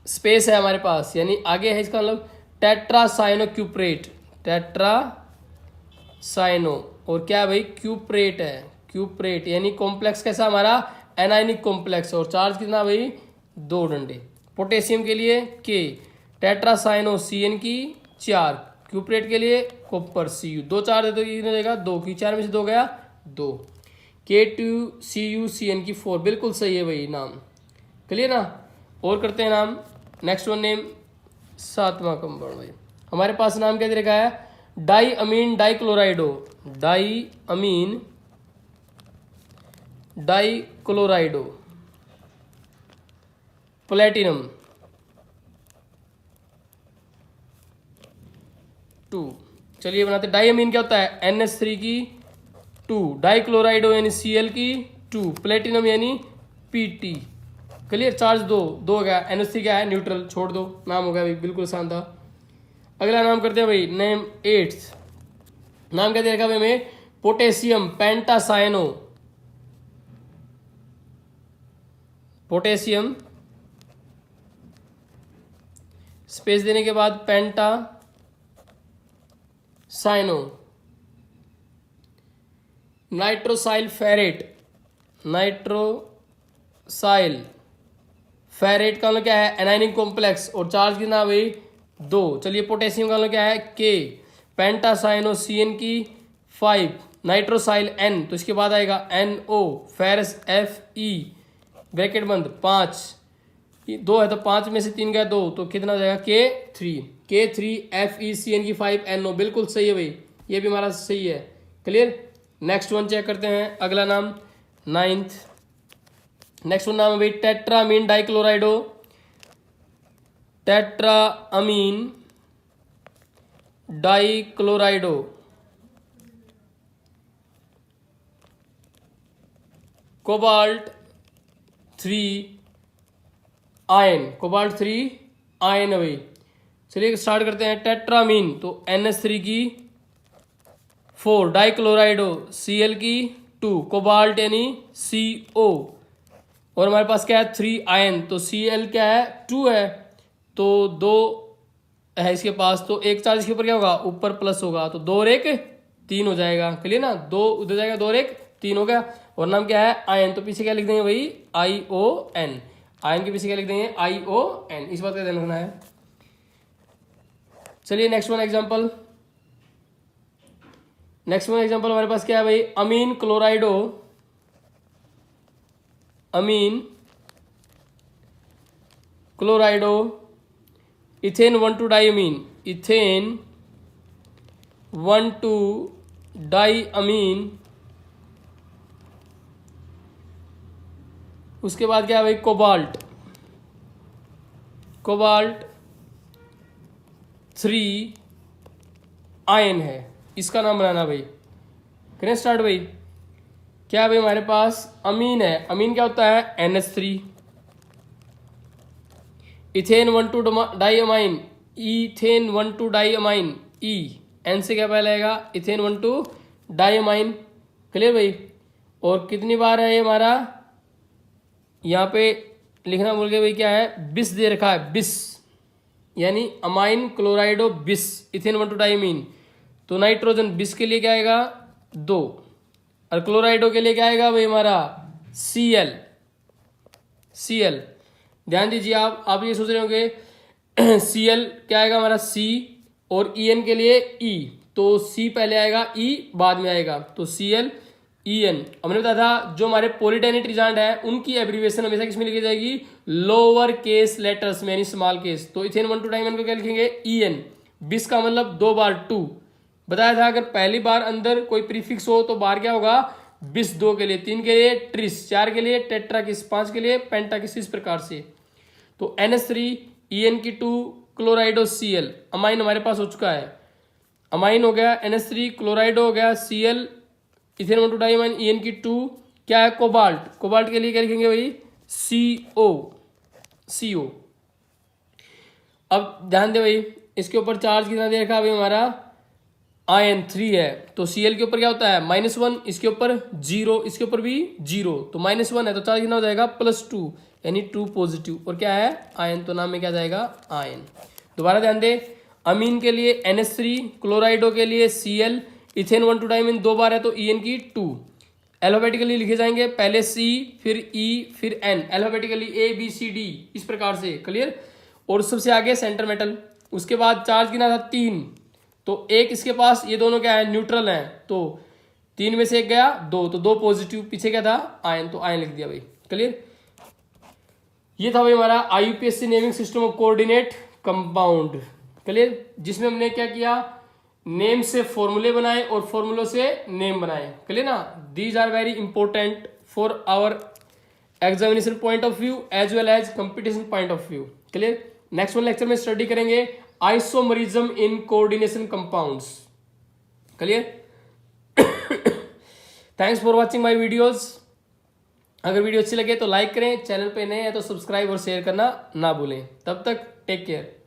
स्पेस है हमारे पास यानी आगे है, इसका मतलब टेट्रासाइनोक्यूप्रेट, टेट्रासाइनो, और क्या है भाई क्यूप्रेट है, क्यूप्रेट यानी कॉम्प्लेक्स कैसा हमारा एनायनिक कॉम्प्लेक्स, और चार्ज कितना भाई 2 डंडे। पोटेशियम के लिए के, टेट्रासाइनो CN की 4, क्यूप्रेट के लिए कॉपर Cu, 2 चार्ज है तो कितने देगा 2 की 4 में से 2 गया 2, K2CuCN की 4। बिल्कुल सही है भाई नाम। क्लियर ना, और करते हैं नाम। नेक्स्ट वन नेम 7वां कंपाउंड भाई हमारे पास नाम क्या दे रखा है डाई अमीन डाइक्लोराइडो, डाई अमीन डाइक्लोराइडो प्लेटिनम 2। चलिए बनाते, डाई अमीन क्या होता है NH3 की 2, डाइक्लोराइडो यानी Cl की 2, प्लेटिनम यानी Pt। क्लियर, चार्ज 2 हो गया, NH3 क्या है न्यूट्रल, छोड़ दो, नाम हो गया भाई, बिल्कुल आसान था। अगला नाम करते हैं भाई नेम 8, नाम क्या दे रखा भाई हमें पोटेशियम पेंटासाइनो, पोटेशियम स्पेस देने के बाद पेंटा साइनो, नाइट्रोसाइल फेरेट, नाइट्रोसाइल फेरेट का मतलब क्या है एनायनिक कॉम्प्लेक्स, और चार्ज कितना भाई 2। चलिए पोटेशियम का क्या है K, पेंटासाइनो CN की 5, नाइट्रोसाइल N, तो इसके बाद आएगा NO, फेरस Fe, ब्रैकेट बंद 5, 2 है तो 5 में से 3 गया 2, तो कितना हो जाएगा K3 FeCN की 5 NO, बिल्कुल सही है भाई, ये भी हमारा सही है। क्लियर। नेक्स्ट वन चेक करते हैं, अगला नाम 9th। नेक्स्ट वन नाम है भाई tetraammine dichlorido, tetraammine dichlorido, cobalt 3 ion, cobalt 3 ion है भाई। चलिए स्टार्ट करते हैं। टेट्रामीन तो NH3 की 4, डाइक्लोराइडो Cl की 2, कोबाल्ट यानी CO, और हमारे पास क्या है 3 आयन, तो Cl क्या है 2 है, तो 2 है इसके पास, तो एक चार्ज इसके ऊपर क्या होगा ऊपर प्लस होगा, तो 2 और 1 3 हो जाएगा। क्लियर ना, 2 उधर जाएगा, 2 और 1 3 हो गया। और नाम क्या है आयन, तो पीछे क्या लिख देंगे भाई ION, आयन के पीछे क्या लिख देंगे ION, इस बात का ध्यान रखना है। चलिए नेक्स्ट वन एग्जांपल, हमारे पास क्या है भाई अमीन क्लोराइडो, अमीन क्लोराइडो, इथेन 1,2 डाइअमीन, इथेन 1,2 डाइअमीन, उसके बाद क्या है भाई कोबाल्ट, कोबाल्ट 3 आयन है, इसका नाम बनाना भाई। करें स्टार्ट भाई। क्या भाई हमारे पास अमीन है, अमीन क्या होता है NH3, ethane 1,2 diamine, ethane 1,2 diamine E, N से क्या पहले आएगा इथेन 1,2 डाइअमाइन। क्लियर भाई। और कितनी बार है ये हमारा, यहाँ पे लिखना भूल गए भाई, क्या है बिस दे रखा है, बिस यानी अमाइन क्लोराइडो बिस, इथेन 1,2 डाइअमीन, तो नाइट्रोजन बिस के लिए क्या आएगा 2, और क्लोराइडो के लिए क्या आएगा भाई हमारा Cl। ध्यान दीजिए, आप ये सोच रहे होंगे Cl क्या आएगा हमारा C, और En के लिए E, तो C पहले आएगा E बाद में आएगा, तो Cl En। हमने बताया था जो हमारे पॉलीटेनिक रिजांड है उनकी एब्रीविएशन हमेशा किसमें लिखी जाएगी लोअर केस लेटर्स में यानी स्मॉल केस। तो इथेन 1,2 डाइअमाइन को क्या लिखेंगे En, बिस का मतलब 2 बार 2, बताया था अगर पहली बार अंदर कोई प्रीफिक्स हो तो बार क्या होगा बिस, 2 के लिए, 3 के लिए ट्रिस, 4 के लिए टेट्रा किस, 5 के लिए पेंटा किस, इस प्रकार से। तो NH3 En की 2 क्लोराइडो Cl, अमाइन हमारे पास हो चुका है, अमाइन हो गया NH3, क्लोराइडो हो गया Cl, इथेन 1,2 डाइअमाइन En की 2, क्या है कोबाल्ट, कोबाल्ट के लिए क्या लिखेंगे भाई CO। अब ध्यान दे भाई, इसके ऊपर चार्ज कितना दे रखा है भाई हमारा आयन 3 है, तो Cl के ऊपर क्या होता है -1, इसके ऊपर 0, इसके ऊपर भी 0, तो -1 है तो चार्ज कितना हो जाएगा +2 यानी 2 पॉजिटिव, और क्या है आयन, तो नाम में क्या जाएगा आयन। दोबारा ध्यान दे, अमीन के लिए NH3, क्लोराइडो के लिए Cl, इथेन 1,2 डाइअमाइन 2 बार है तो En की 2, एल्फाबेटिकली लिखे जाएंगे, पहले C फिर E फिर N, एल्फाबेटिकली ABCD इस प्रकार से। क्लियर। और सबसे आगे सेंटर मेटल, उसके बाद चार्ज कितना था 3, तो एक इसके पास, ये दोनों क्या है न्यूट्रल हैं, तो 3 में से एक गया 2, तो 2 पॉजिटिव, पीछे क्या था आयन, तो आयन लिख दिया भाई। क्लियर। ये था भाई हमारा IUPAC naming system of coordinate compound. Clear, जिसमें हमने क्या किया, नेम से फॉर्मूले बनाए और फॉर्मूलों से नेम बनाए। क्लियर ना, these are very important for our examination point of view as well as competition point of view. Clear. Next one lecture में स्टडी करेंगे isomerism in coordination compounds. Clear. Thanks for watching my videos. अगर video अच्छी लगे तो like करें, channel पे नए हैं तो सब्सक्राइब और शेयर करना ना भूलें। तब तक टेक केयर।